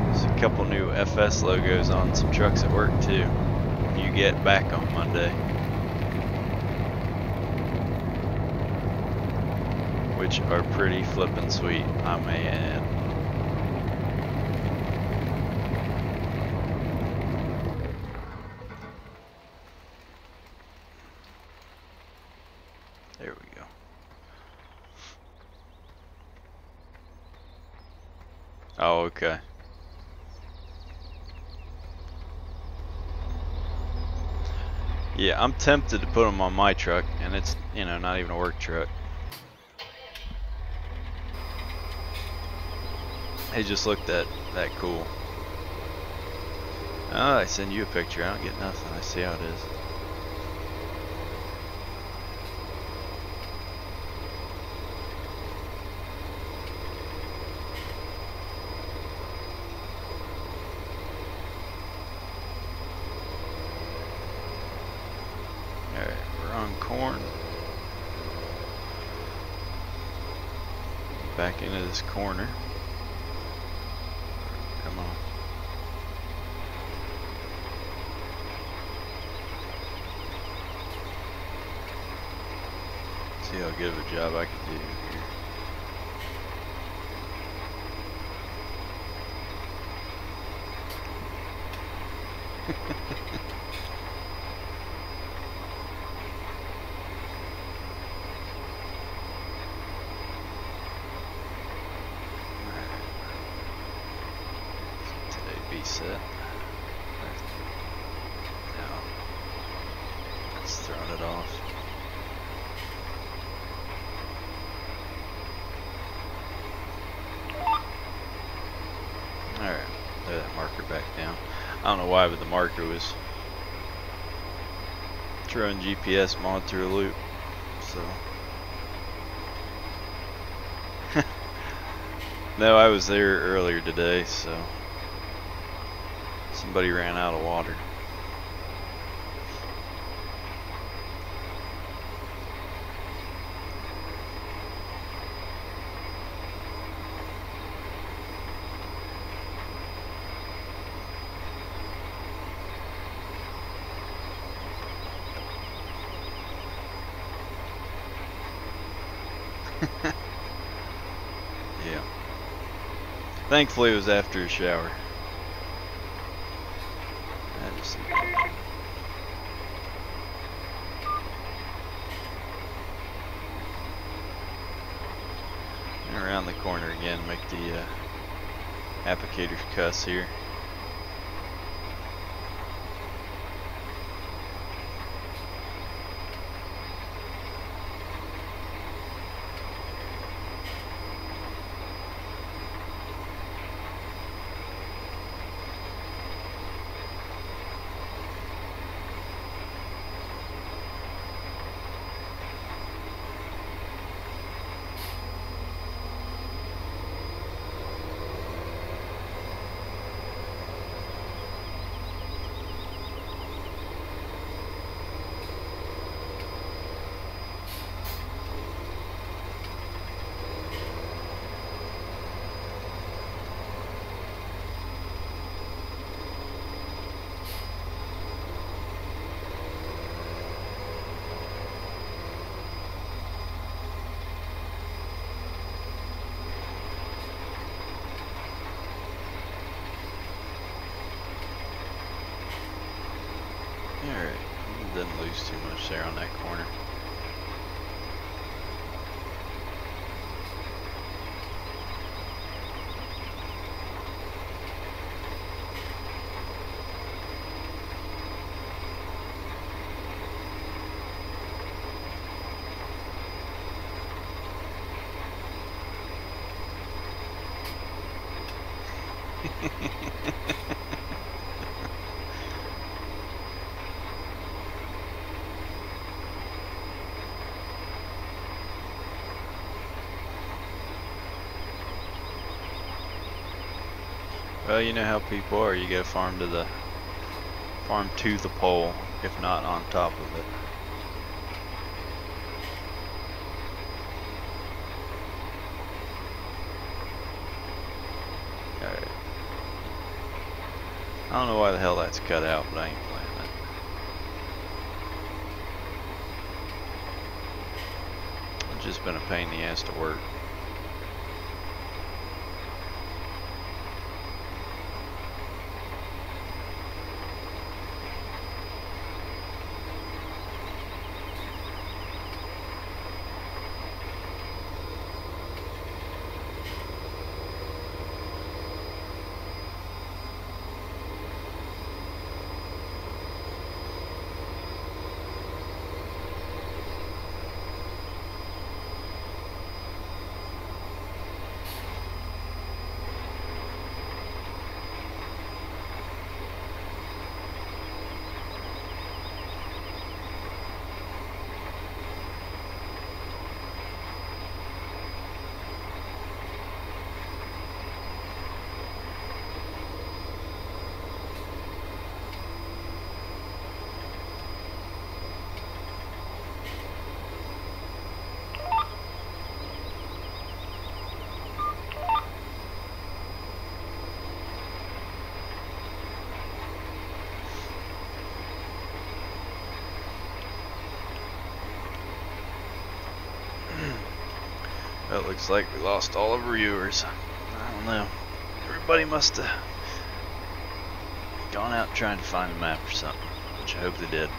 There's a couple new FS logos on some trucks at work too. You get back on Monday. Which are pretty flippin' sweet, I may add. There we go. Oh, okay. Yeah, I'm tempted to put them on my truck, and it's, you know, not even a work truck. They just look that cool. Oh, I send you a picture. I don't get nothing. I see how it is. Alright, we're on corn. Back into this corner. Come on. See how good of a job I can do here. Set. No. Let's throw it off. Alright, lay that marker back down. I don't know why, but the marker was throwing GPS mod through a loop. So no, I was there earlier today, so somebody ran out of water. Yeah. Thankfully, it was after a shower. I just and around the corner again, make the applicator cuss here. Alright, didn't lose too much there on that corner. Well, you know how people are. You gotta farm to the pole, if not on top of it. Alright. I don't know why the hell that's cut out, but I ain't playing that. It's just been a pain in the ass to work. Well, it looks like we lost all of our viewers. I don't know. Everybody must have gone out trying to find a map or something, which I hope they did.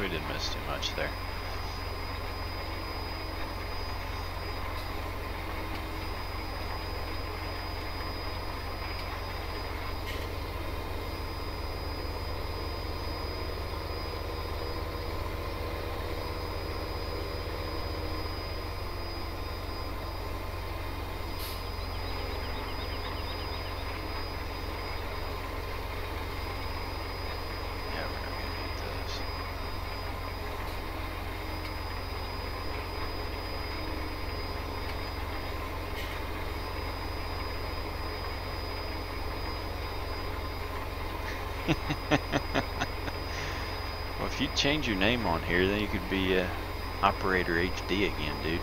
we didn't miss too much there. Well, if you change your name on here, then you could be Operator HD again, dude.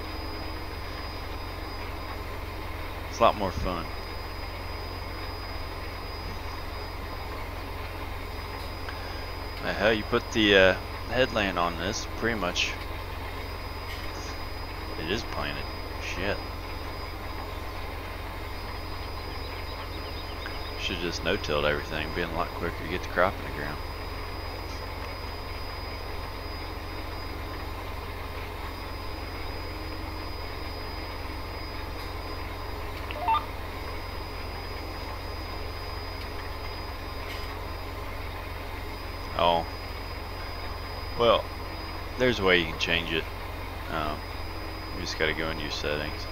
It's a lot more fun. Hell, you put the headland on this, pretty much. It is planted. Shit. Should just no-tilled everything, being a lot quicker to get the crop in the ground. Oh, well, there's a way you can change it. You just gotta go into your settings.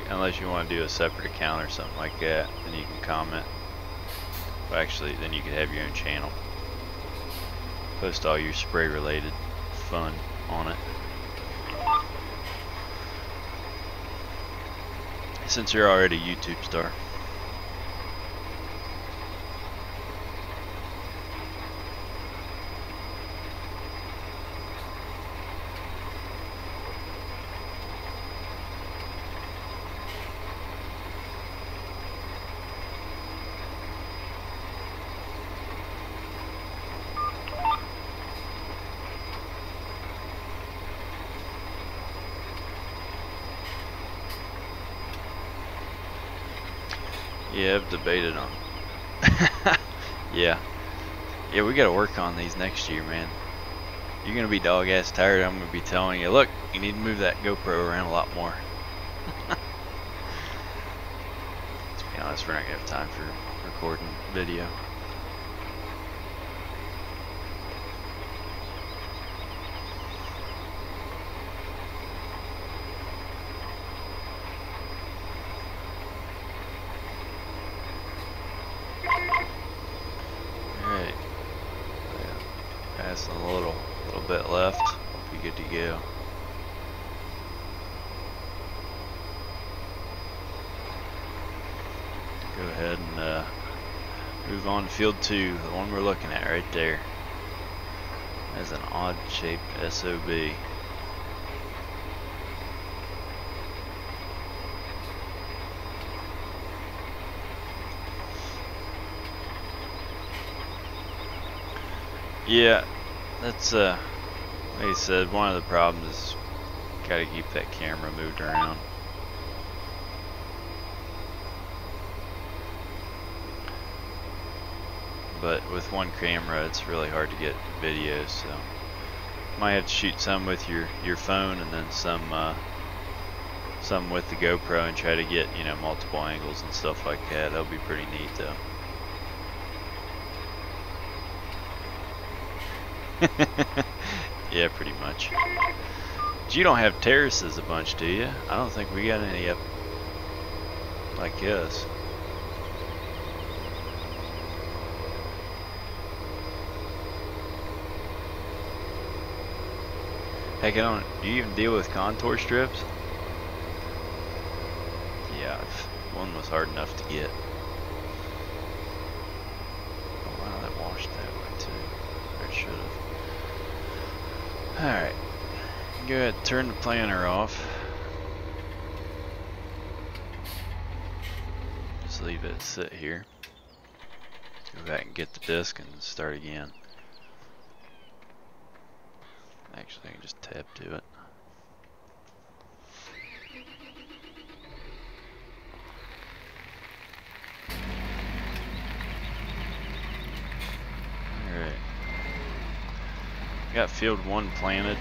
Unless you want to do a separate account or something like that, then you can comment. Well, actually, then you could have your own channel. Post all your spray related fun on it. Since you're already a YouTube star. Yeah, I've debated on. Yeah, we gotta work on these next year, man. You're gonna be dog ass tired. I'm gonna be telling you, look, you need to move that GoPro around a lot more. To be honest, we're not gonna have time for recording video. A little bit left. We'll be good to go. Go ahead and move on to field 2, the one we're looking at right there. That's an odd shaped SOB. Yeah. That's like I said, one of the problems is gotta keep that camera moved around. But with one camera, it's really hard to get videos, so might have to shoot some with your phone and then some with the GoPro and try to get, you know, multiple angles and stuff like that. That'll be pretty neat though. Yeah, pretty much. But you don't have terraces a bunch, do you? I don't think we got any up like this. Heck, do you even deal with contour strips? Yeah, one was hard enough to get. Oh wow, that washed that way too. Or it should have. Alright, go ahead and turn the planter off. Just leave it sit here. Go back and get the disc and start again. Actually, I can just tab to it. got field 1 planted.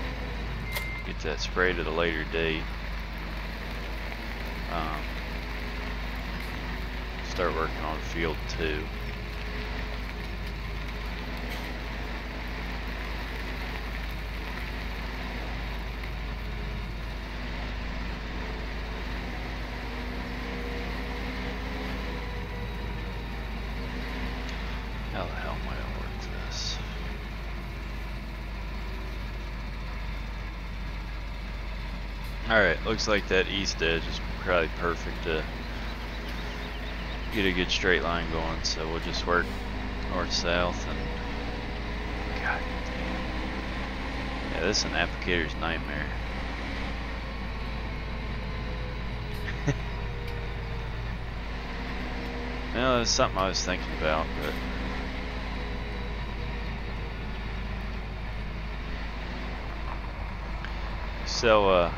Get that sprayed at a later date. Start working on field 2. How the hell might I work this? Alright, looks like that east edge is probably perfect to get a good straight line going, so we'll just work north-south and god damn. Yeah, this is an applicator's nightmare. Well, that's something I was thinking about, but sell a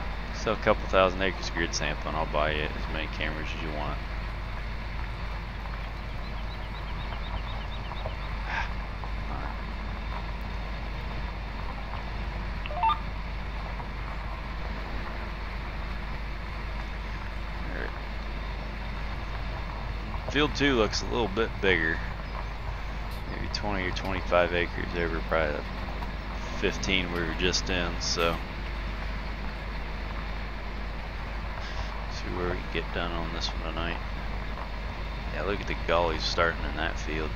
couple thousand acres grid sample and I'll buy you as many cameras as you want. Field 2 looks a little bit bigger, maybe 20 or 25 acres over probably the 15 we were just in, so see where we can get done on this one tonight. Yeah, look at the gullies starting in that field.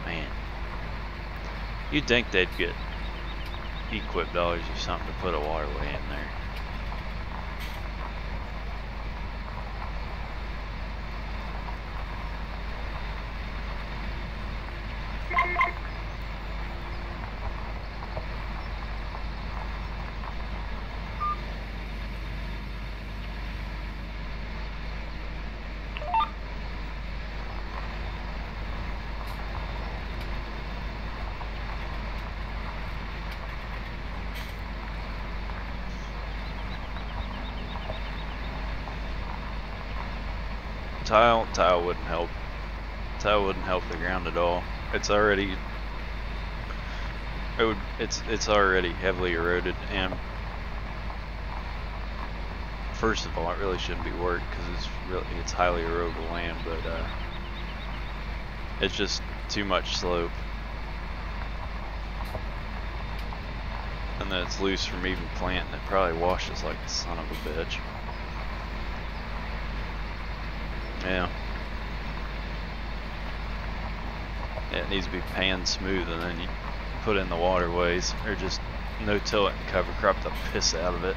Man, you'd think they'd get equip dollars or something to put a waterway in there. Tile wouldn't help. Tile wouldn't help the ground at all. It's already it's already heavily eroded, and first of all, it really shouldn't be worked because it's highly erodible land, but it's just too much slope, and then it's loose from even planting. It probably washes like the son of a bitch. Yeah. It needs to be pan smooth, and then you put in the waterways, or just no-till it and cover crop the piss out of it.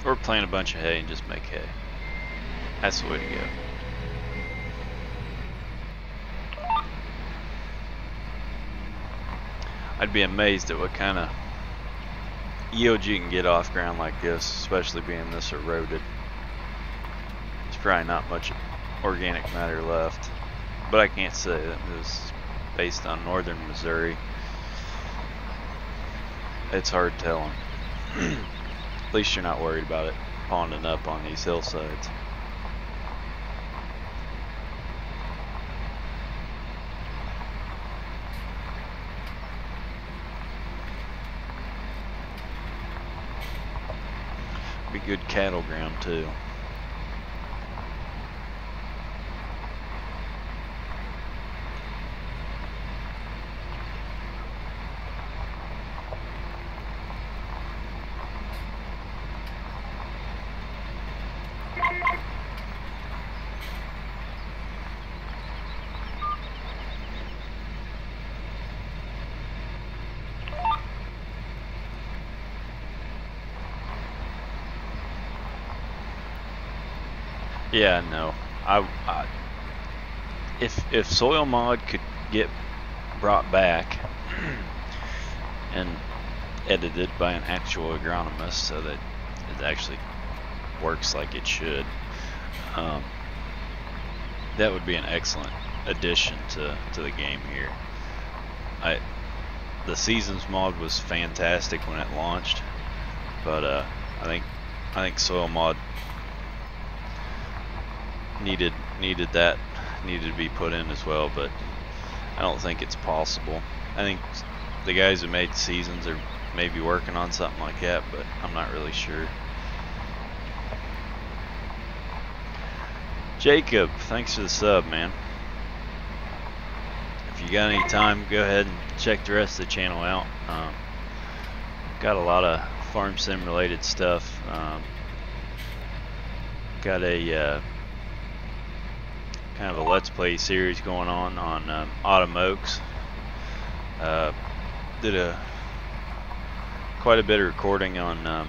Or plant a bunch of hay and just make hay. That's the way to go. I'd be amazed at what kind of yield you can get off ground like this, especially being this eroded. There's probably not much organic matter left, but I can't say that it was based on northern Missouri. It's hard telling. At least you're not worried about it ponding up on these hillsides. Be good cattle ground too. Yeah, no. If Soil Mod could get brought back and edited by an actual agronomist so that it actually works like it should, that would be an excellent addition to the game here. The Seasons mod was fantastic when it launched, but I think soil mod needed to be put in as well, but I don't think it's possible. I think the guys who made seasons are maybe working on something like that, but I'm not really sure. Jacob, thanks for the sub, man. If you got any time, go ahead and check the rest of the channel out. Got a lot of farm sim related stuff. Got a kind of a let's play series going on Autumn Oaks. Did quite a bit of recording on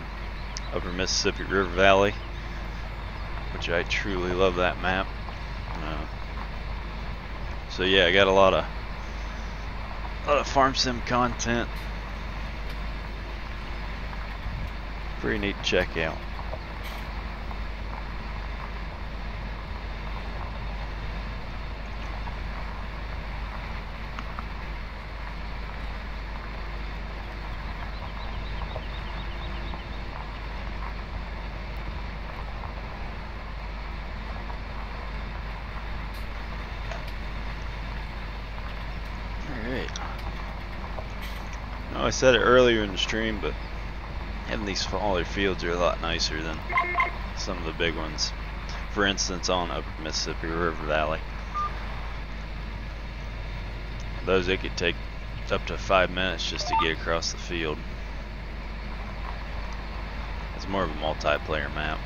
Upper Mississippi River Valley, which I truly love that map. So yeah, I got a lot of farm sim content. Pretty neat to check out. I said it earlier in the stream, but having these smaller fields are a lot nicer than some of the big ones. For instance, on Upper Mississippi River Valley. Those, it could take up to 5 minutes just to get across the field. It's more of a multiplayer map.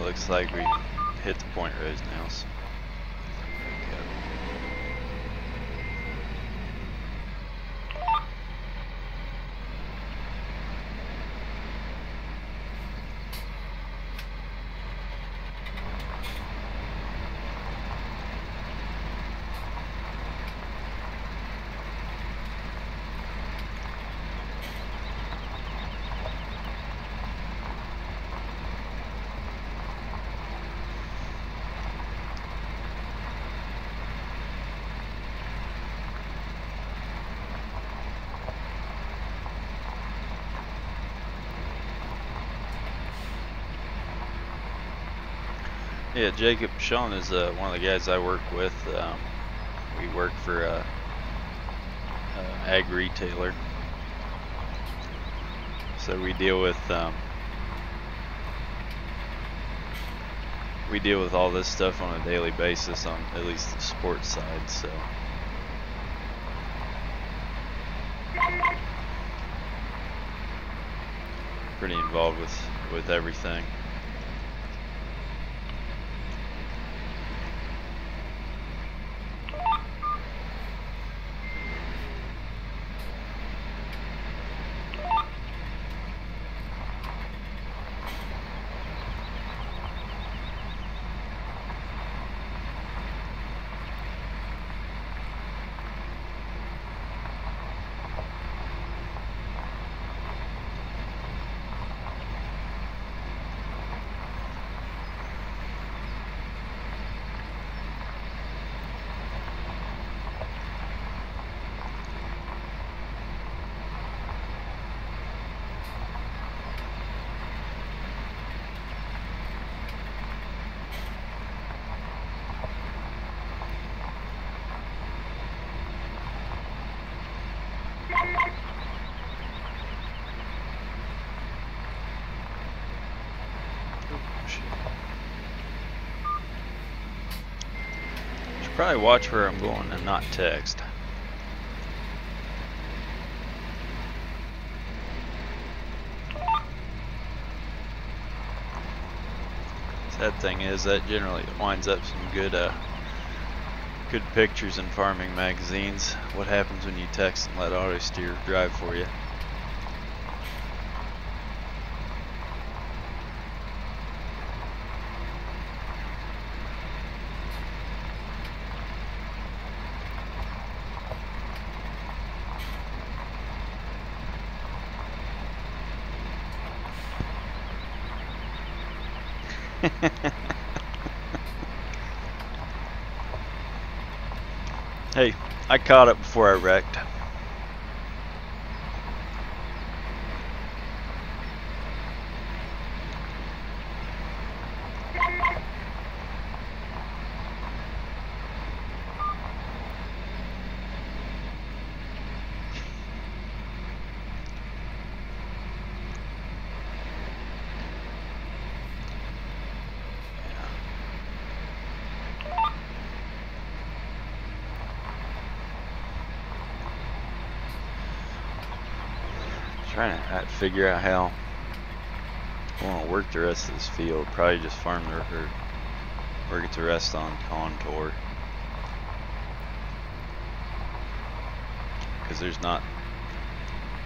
Looks like we hit the Point Rose now. So. Yeah, Jacob, Sean is one of the guys I work with. We work for a ag retailer, so we deal with all this stuff on a daily basis on at least the sports side. So pretty involved with everything. Should probably watch where I'm going and not text. Sad thing is that generally winds up some good pictures in farming magazines. What happens when you text and let AutoSteer drive for you? Hey, I caught it before I wrecked. Trying to figure out how I want to work the rest of this field. Probably just farm the or work it the rest on contour, because there's not,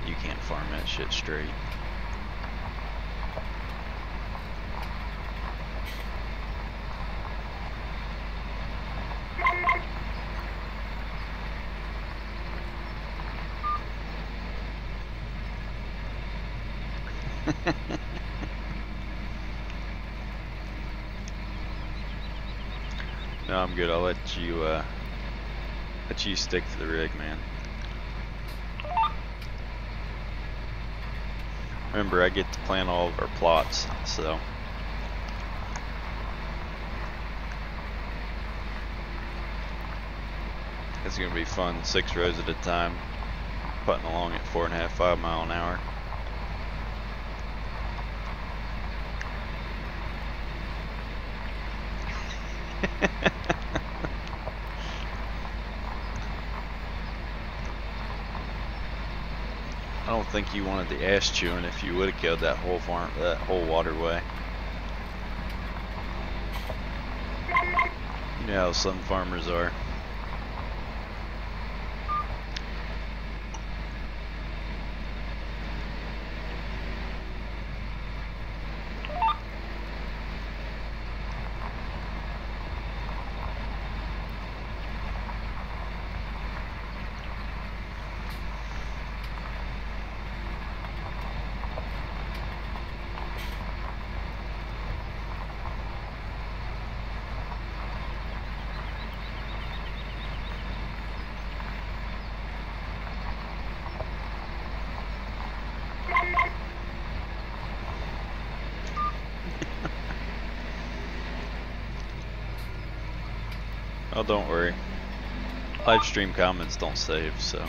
you can't farm that shit straight. No, I'm good. I'll let you stick to the rig, man. Remember, I get to plan all of our plots, so it's gonna be fun. 6 rows at a time, putting along at 4.5, 5 mile an hour. I don't think you wanted the ash chewing if you would have killed that whole farm, that whole waterway. You know how some farmers are. Oh, don't worry. Live stream comments don't save, so.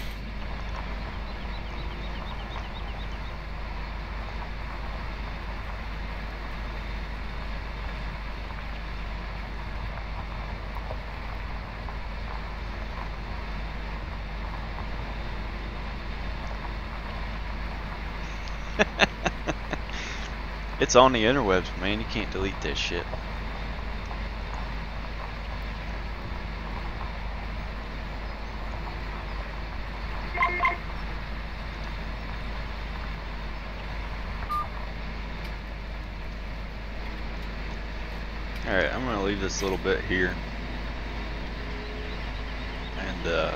It's on the interwebs, man. You can't delete that shit. Alright, I'm gonna leave this little bit here. And that.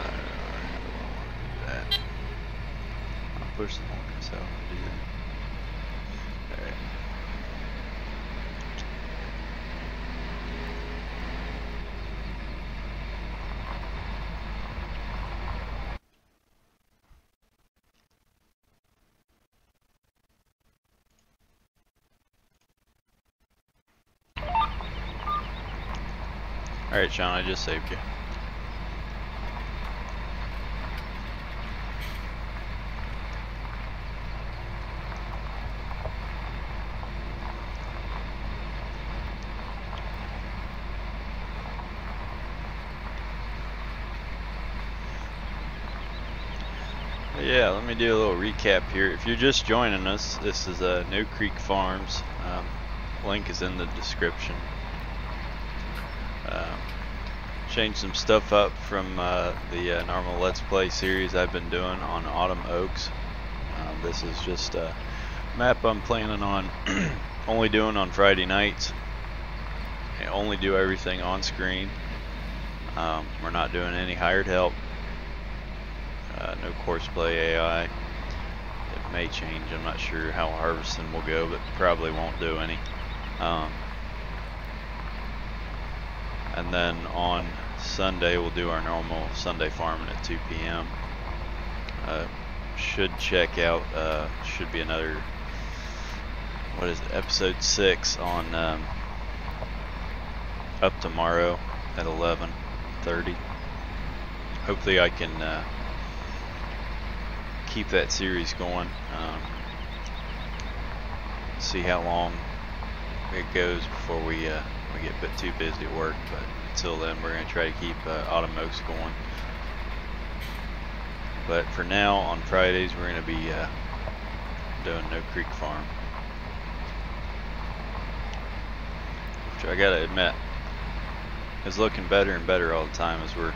I'll push the horn, so I'll do that. Alright. Alright, Sean, I just saved you. Yeah, let me do a little recap here. If you're just joining us, this is No Creek Farms. Link is in the description. Changed some stuff up from the normal Let's Play series I've been doing on Autumn Oaks. This is just a map I'm planning on only doing on Friday nights. I only do everything on screen. We're not doing any hired help. No Courseplay AI. It may change. I'm not sure how harvesting will go, but probably won't do any. And then on Sunday we'll do our normal Sunday farming at 2 p.m. Should check out, should be another, what is it, episode 6 on up tomorrow at 11:30. Hopefully I can keep that series going. See how long it goes before we get a bit too busy at work, but until then we're going to try to keep Autumn Oaks going. But for now, on Fridays we're going to be doing No Creek Farm, which I gotta admit is looking better and better all the time as we're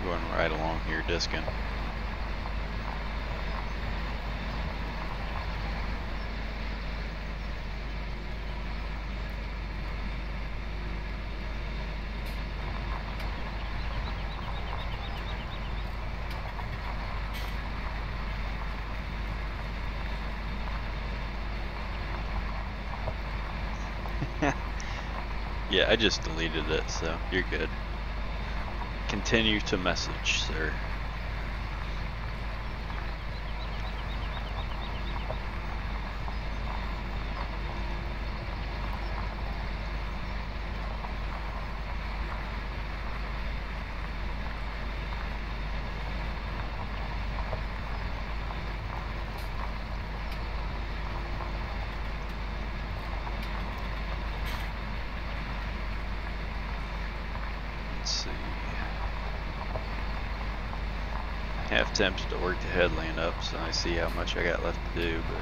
going right along here discing. Yeah, I just deleted it, so you're good. Continue to message, sir. Half tempted to work the headland up, so I see how much I got left to do, but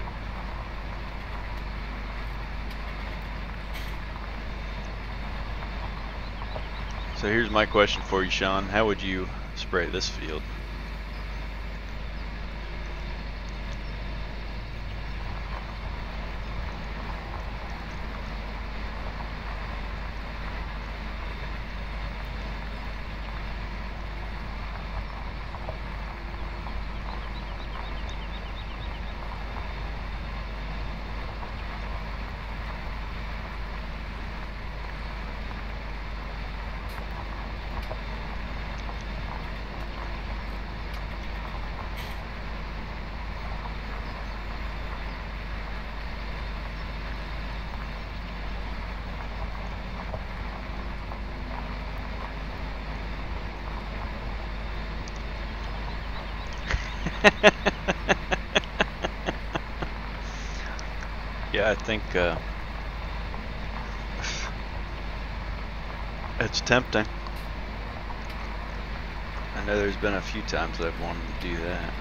so here's my question for you, Sean. How would you spray this field? Yeah, I think it's tempting. I know there's been a few times I've wanted to do that.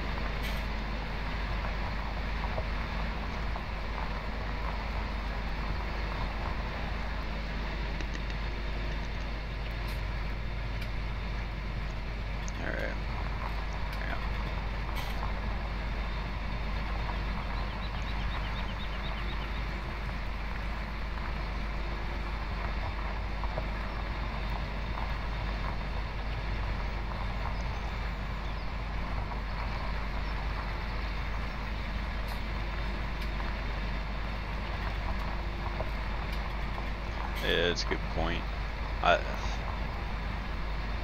Yeah, it's a good point.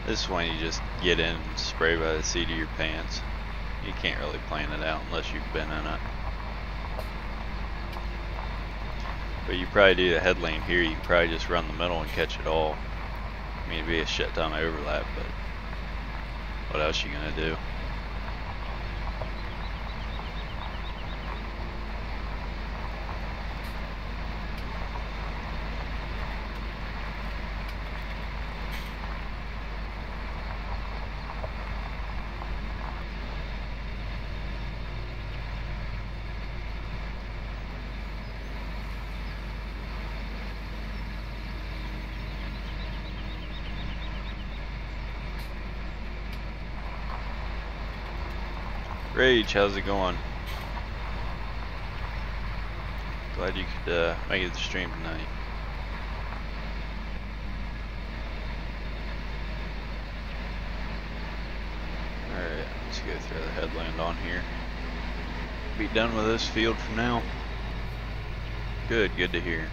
This one you just get in and spray by the seat of your pants. You can't really plan it out unless you've been in it. But you probably do the head lane here, you can probably just run the middle and catch it all. I mean, it'd be a shit ton of overlap, but what else you gonna do? Rage, how's it going? Glad you could make it to the stream tonight. Alright, let's go throw the headland on here. Be done with this field for now. Good to hear.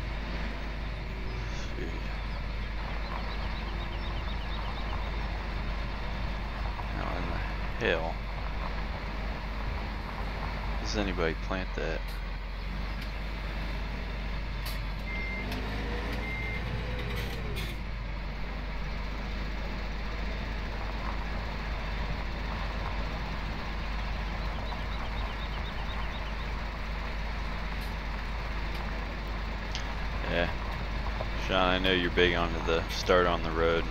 Sweet. How in the hell does anybody plant that? Yeah, Sean, I know you're big on the start on the road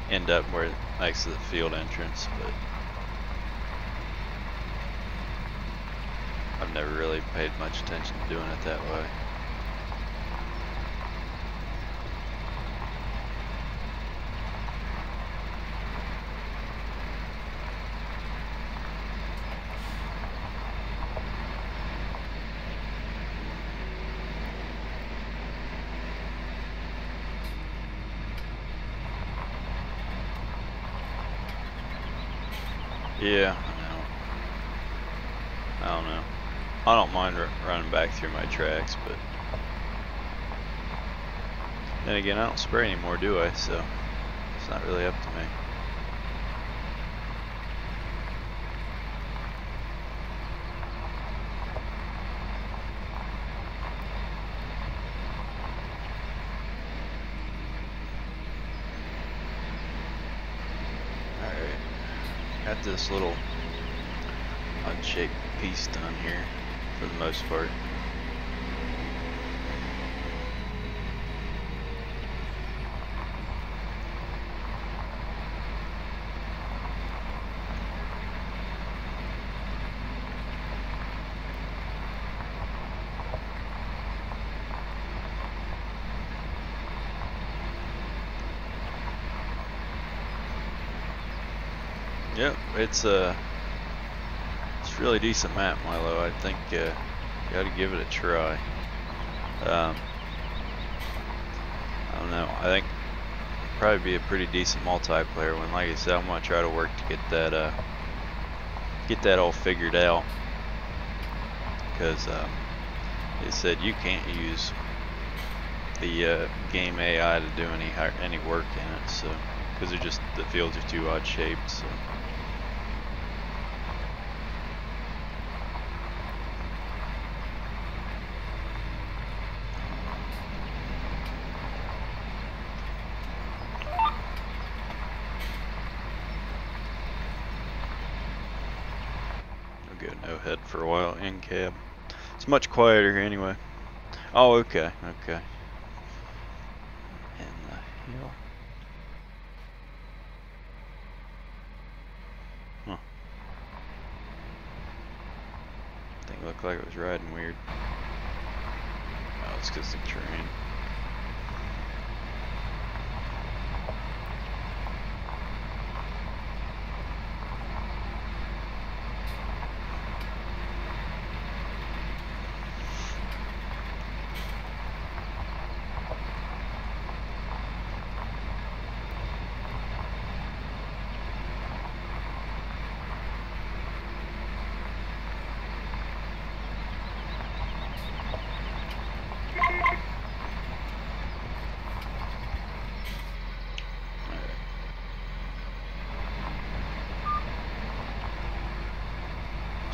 and end up where next to the field entrance, but I've never really paid much attention to doing it that way. Yeah, I don't know. I don't mind running back through my tracks, but then again, I don't spray anymore, do I? So it's not really up to me. Got this little unshaped piece done here for the most part. Yep, it's really decent map, Milo. I think you got to give it a try. I don't know. I think it'd probably be a pretty decent multiplayer one. Like I said, I'm gonna try to work to get that all figured out. Because they said you can't use the game AI to do any work in it. So because the fields are too odd shaped. So. No head for a while in cab. It's much quieter here anyway. Oh, okay. In the hill. Huh. Thing looked like it was riding weird. Oh, it's because the terrain.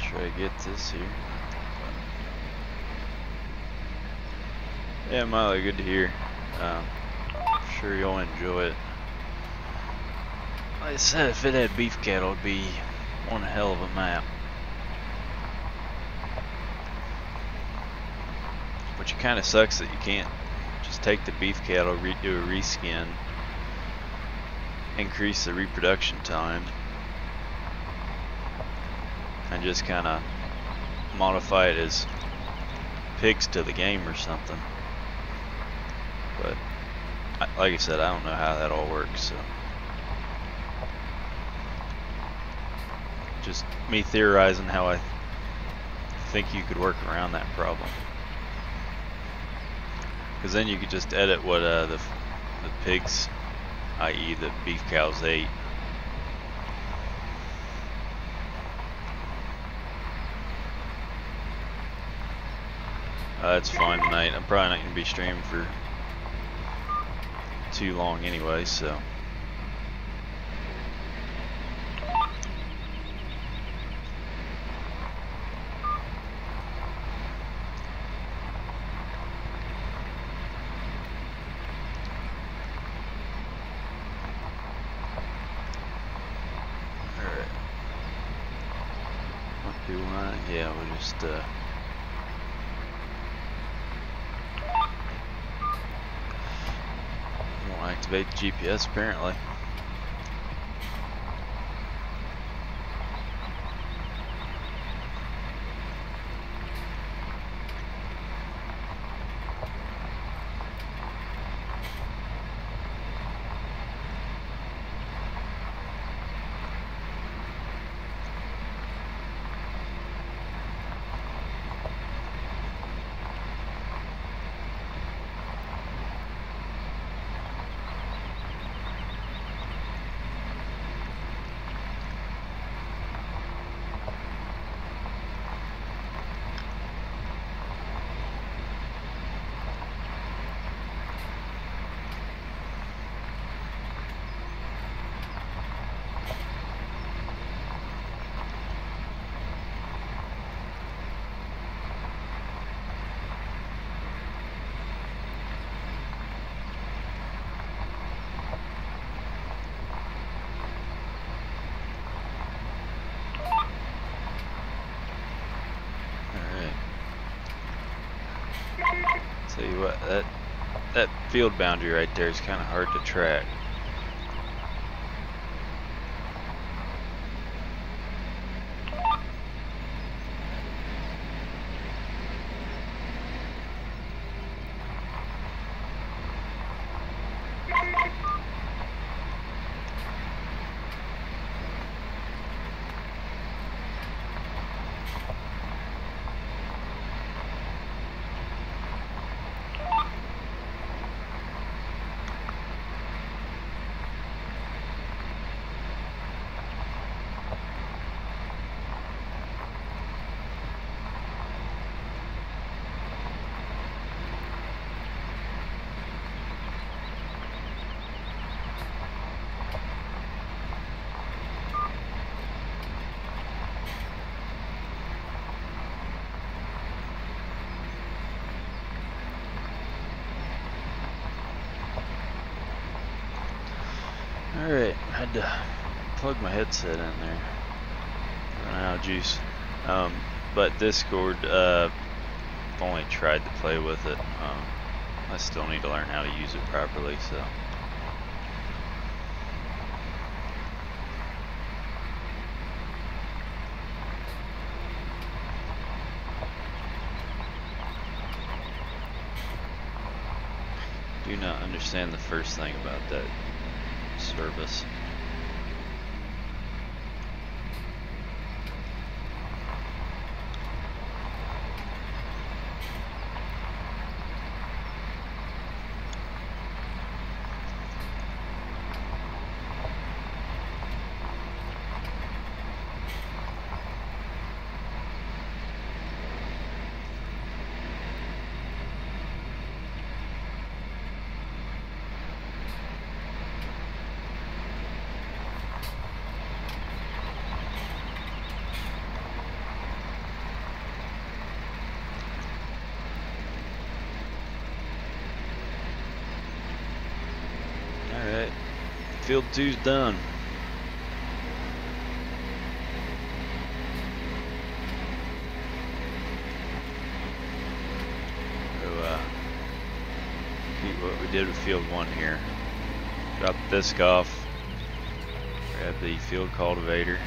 sure I get this here. Yeah, Miley, good to hear. Sure you'll enjoy it. Like I said, if it had beef cattle, it'd be one hell of a map. Which it kind of sucks that you can't just take the beef cattle, do a reskin, increase the reproduction time, and just kind of modify it as pigs to the game or something. But like I said, I don't know how that all works, so just me theorizing how I think you could work around that problem. Because then you could just edit what the pigs, i.e. the beef cows, ate. That's fine tonight. I'm probably not going to be streaming for too long anyway, so. Alright. What do I? Yeah, we'll just won't activate the GPS apparently. Tell you what, that field boundary right there is kind of hard to track. Alright, I had to plug my headset in there. Run out of juice. But Discord, I've only tried to play with it. I still need to learn how to use it properly, so. Do not understand the first thing about that service. field 2's done. So, repeat what we did with field 1 here. Drop the disc off, grab the field cultivator,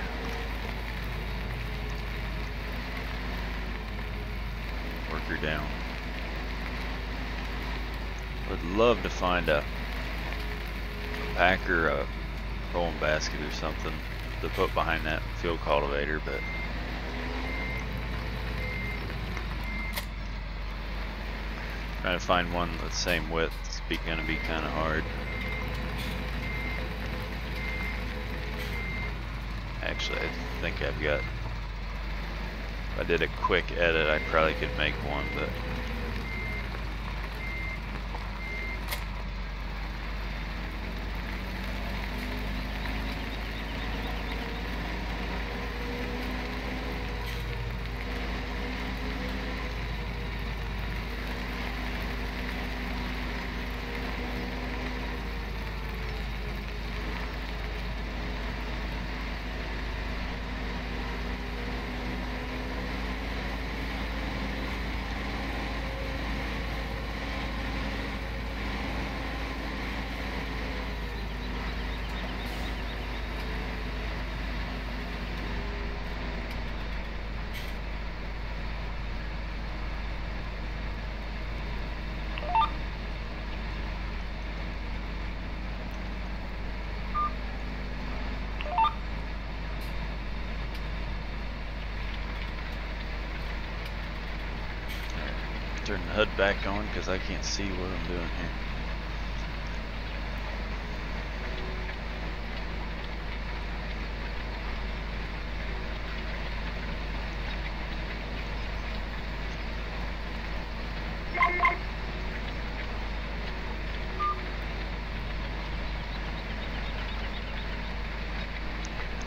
work her down. Would love to find a packer, a rolling basket or something to put behind that field cultivator, but trying to find one the same width is gonna be kind of hard. Actually, I think I've got, if I did a quick edit, I probably could make one, but turn the hood back on because I can't see what I'm doing here.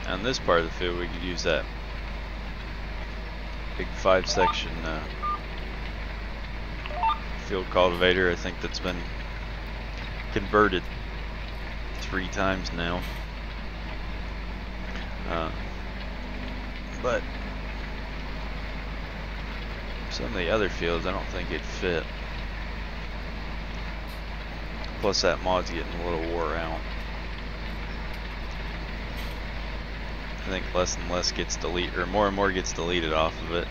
On this part of the field, we could use that big 5-section field cultivator. I think that's been converted 3 times now, but some of the other fields I don't think it'd fit. Plus that mod's getting a little wore out. I think less and less gets deleted, or more and more gets deleted off of it.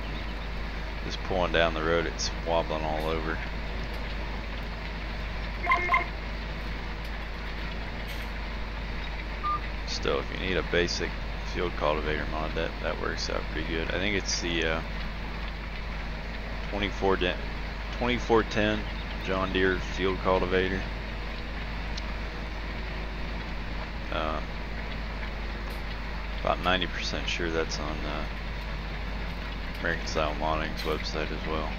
Just pulling down the road, it's wobbling all over. Still, if you need a basic field cultivator mod, that works out pretty good. I think it's the 2410 John Deere field cultivator. About 90% sure that's on American Style Modding's website as well.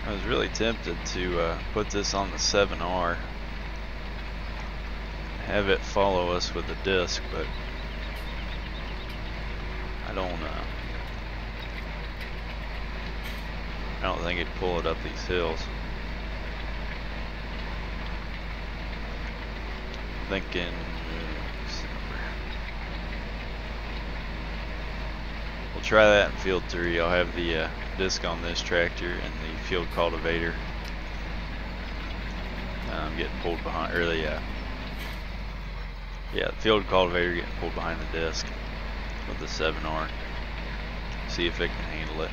I was really tempted to put this on the 7R, have it follow us with the disc, but I don't think it'd pull it up these hills. Thinking we'll try that in field 3. I'll have the disc on this tractor and the field cultivator. getting pulled behind, or the field cultivator getting pulled behind the disc with the 7R. See if it can handle it.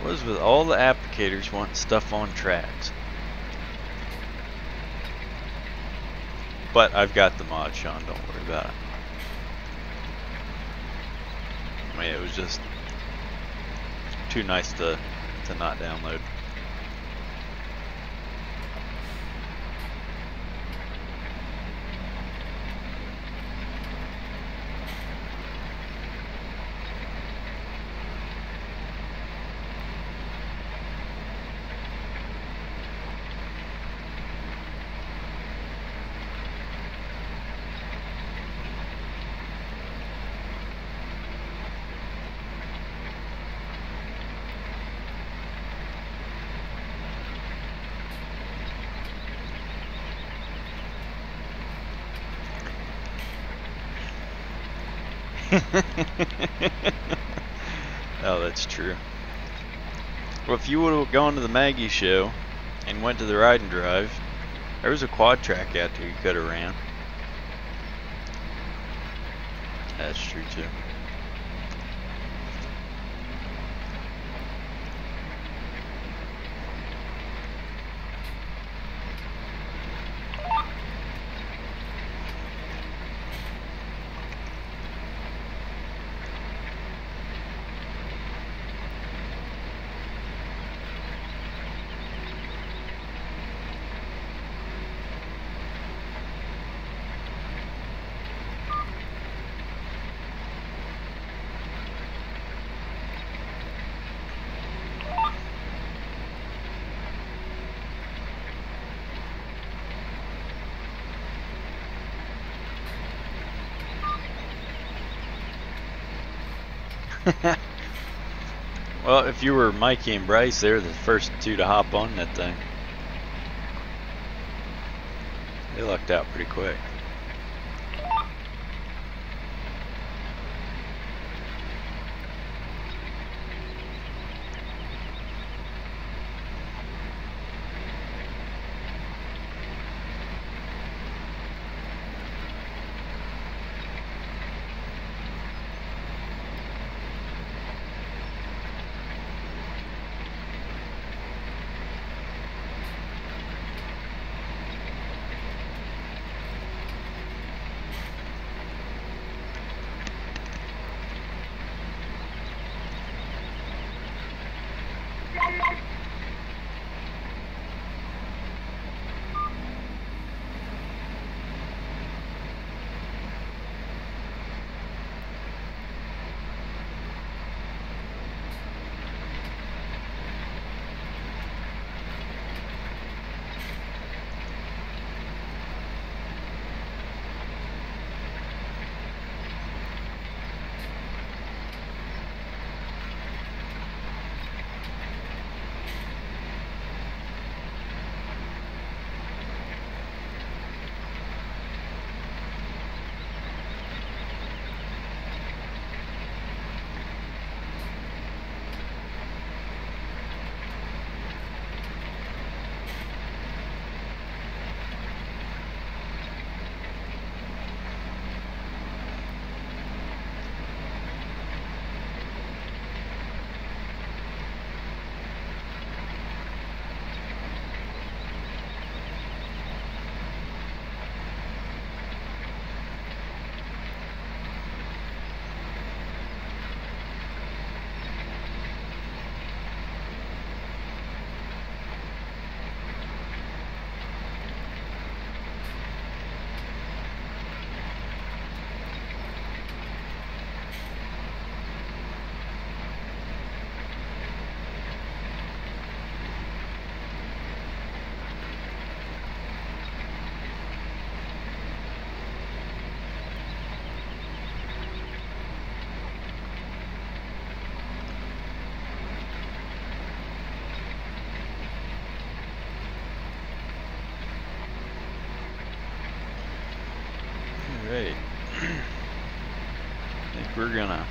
What is with all the applicators wanting stuff on tracks? But I've got the mod, Sean, don't worry about it. I mean, it was just too nice to not download. Oh, that's true. Well, if you would have gone to the Maggie show and went to the ride and drive, there was a quad track out there you could have ran. That's true too. Well, if you were Mikey and Bryce, they were the first two to hop on that thing. They lucked out pretty quick. Alright. I think we're gonna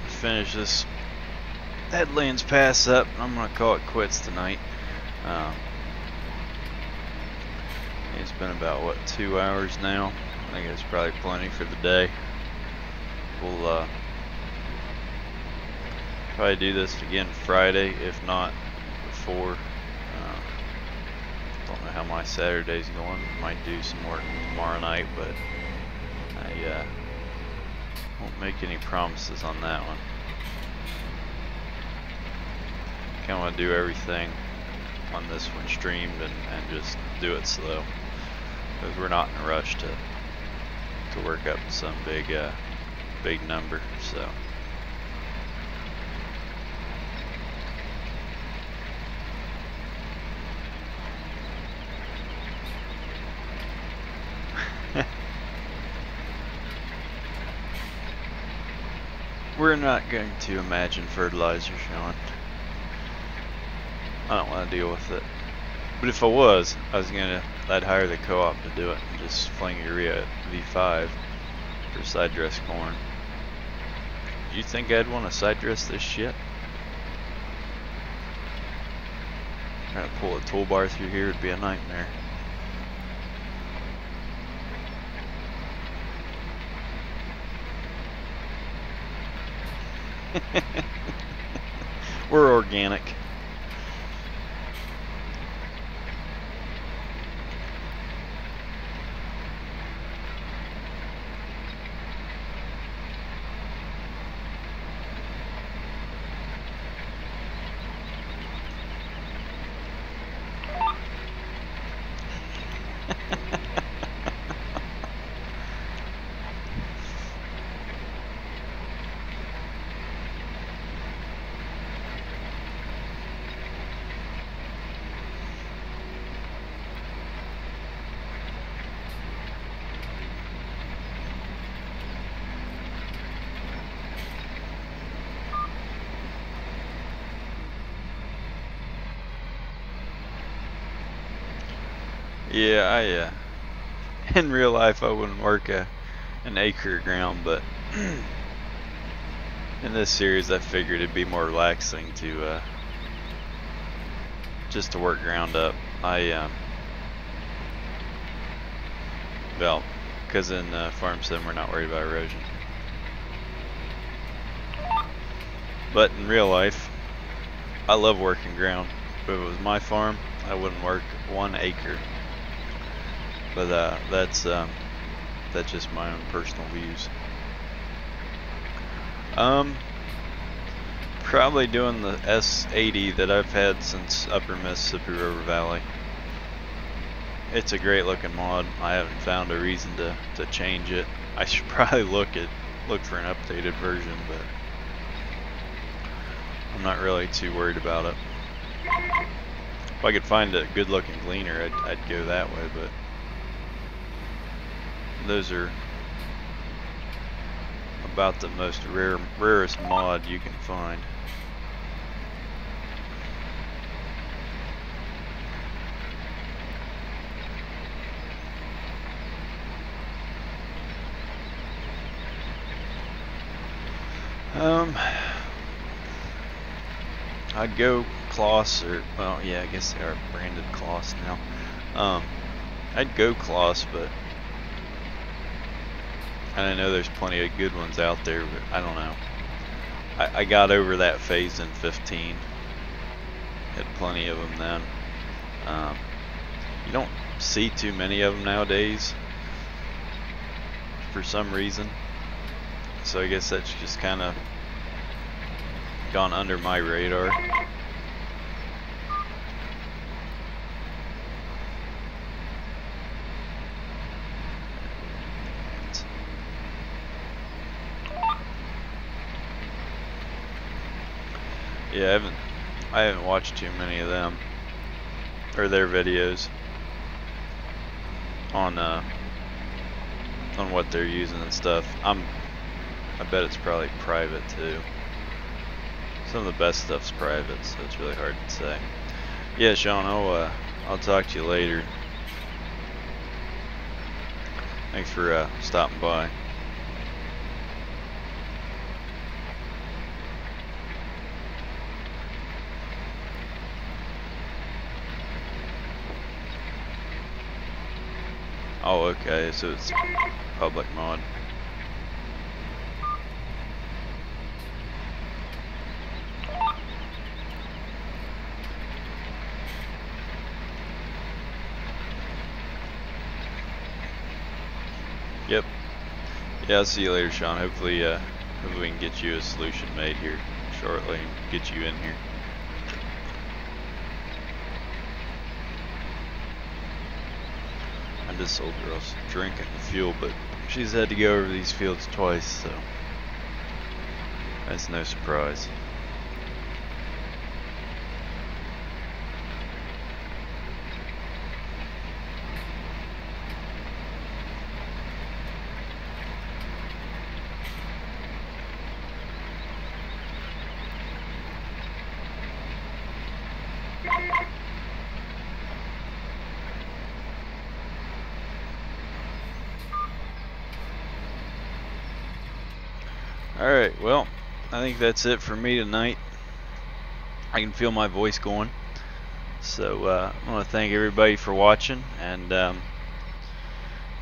finish this Headlands Pass up. I'm gonna call it quits tonight. It's been about, what, 2 hours now? I think it's probably plenty for the day. We'll probably do this again Friday, if not before. Don't know how my Saturday's going. Might do some work tomorrow night, but I won't make any promises on that one. Kinda wanna do everything on this one streamed and just do it slow, because we're not in a rush to work up some big number. So we're not going to imagine fertilizer, Sean. I don't want to deal with it. But if I was I'd hire the co-op to do it and just fling urea at V5 for side dress corn. Do you think I'd want to side dress this shit? Trying to pull a toolbar through here would be a nightmare. We're organic. Yeah, in real life I wouldn't work an acre of ground, but in this series I figured it'd be more relaxing to just to work ground up. Well, because in Farm Sim we're not worried about erosion. But in real life, I love working ground. If it was my farm, I wouldn't work 1 acre. But that's just my own personal views. Probably doing the S80 that I've had since Upper Mississippi River Valley. It's a great looking mod. I haven't found a reason to change it. I should probably look for an updated version, but I'm not really too worried about it. If I could find a good looking gleaner, I'd go that way, but those are about the most rarest mod you can find. I'd go Kloss, or, well, yeah, I guess they are branded Kloss now. I'd go Kloss, but and I know there's plenty of good ones out there, but I don't know. I got over that phase in 15. Had plenty of them then. You don't see too many of them nowadays for some reason. So I guess that's just kind of gone under my radar. Yeah, I haven't watched too many of them or their videos on what they're using and stuff. I bet it's probably private too. Some of the best stuff's private, so it's really hard to say. Yeah, Sean, I'll talk to you later. Thanks for stopping by. Oh, okay, so it's public mod. Yep. Yeah, I'll see you later, Sean. Hopefully we can get you a solution made here shortly and get you in here. And this old girl's drinking the fuel, but she's had to go over these fields twice, so that's no surprise. Alright, well, I think that's it for me tonight. I can feel my voice going. So I want to thank everybody for watching, and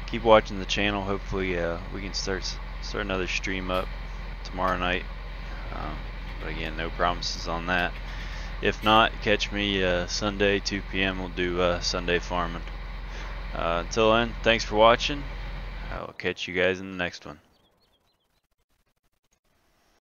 keep watching the channel. Hopefully we can start another stream up tomorrow night. But again, no promises on that. If not, catch me Sunday 2 p.m. We'll do Sunday farming. Until then, thanks for watching. I'll catch you guys in the next one.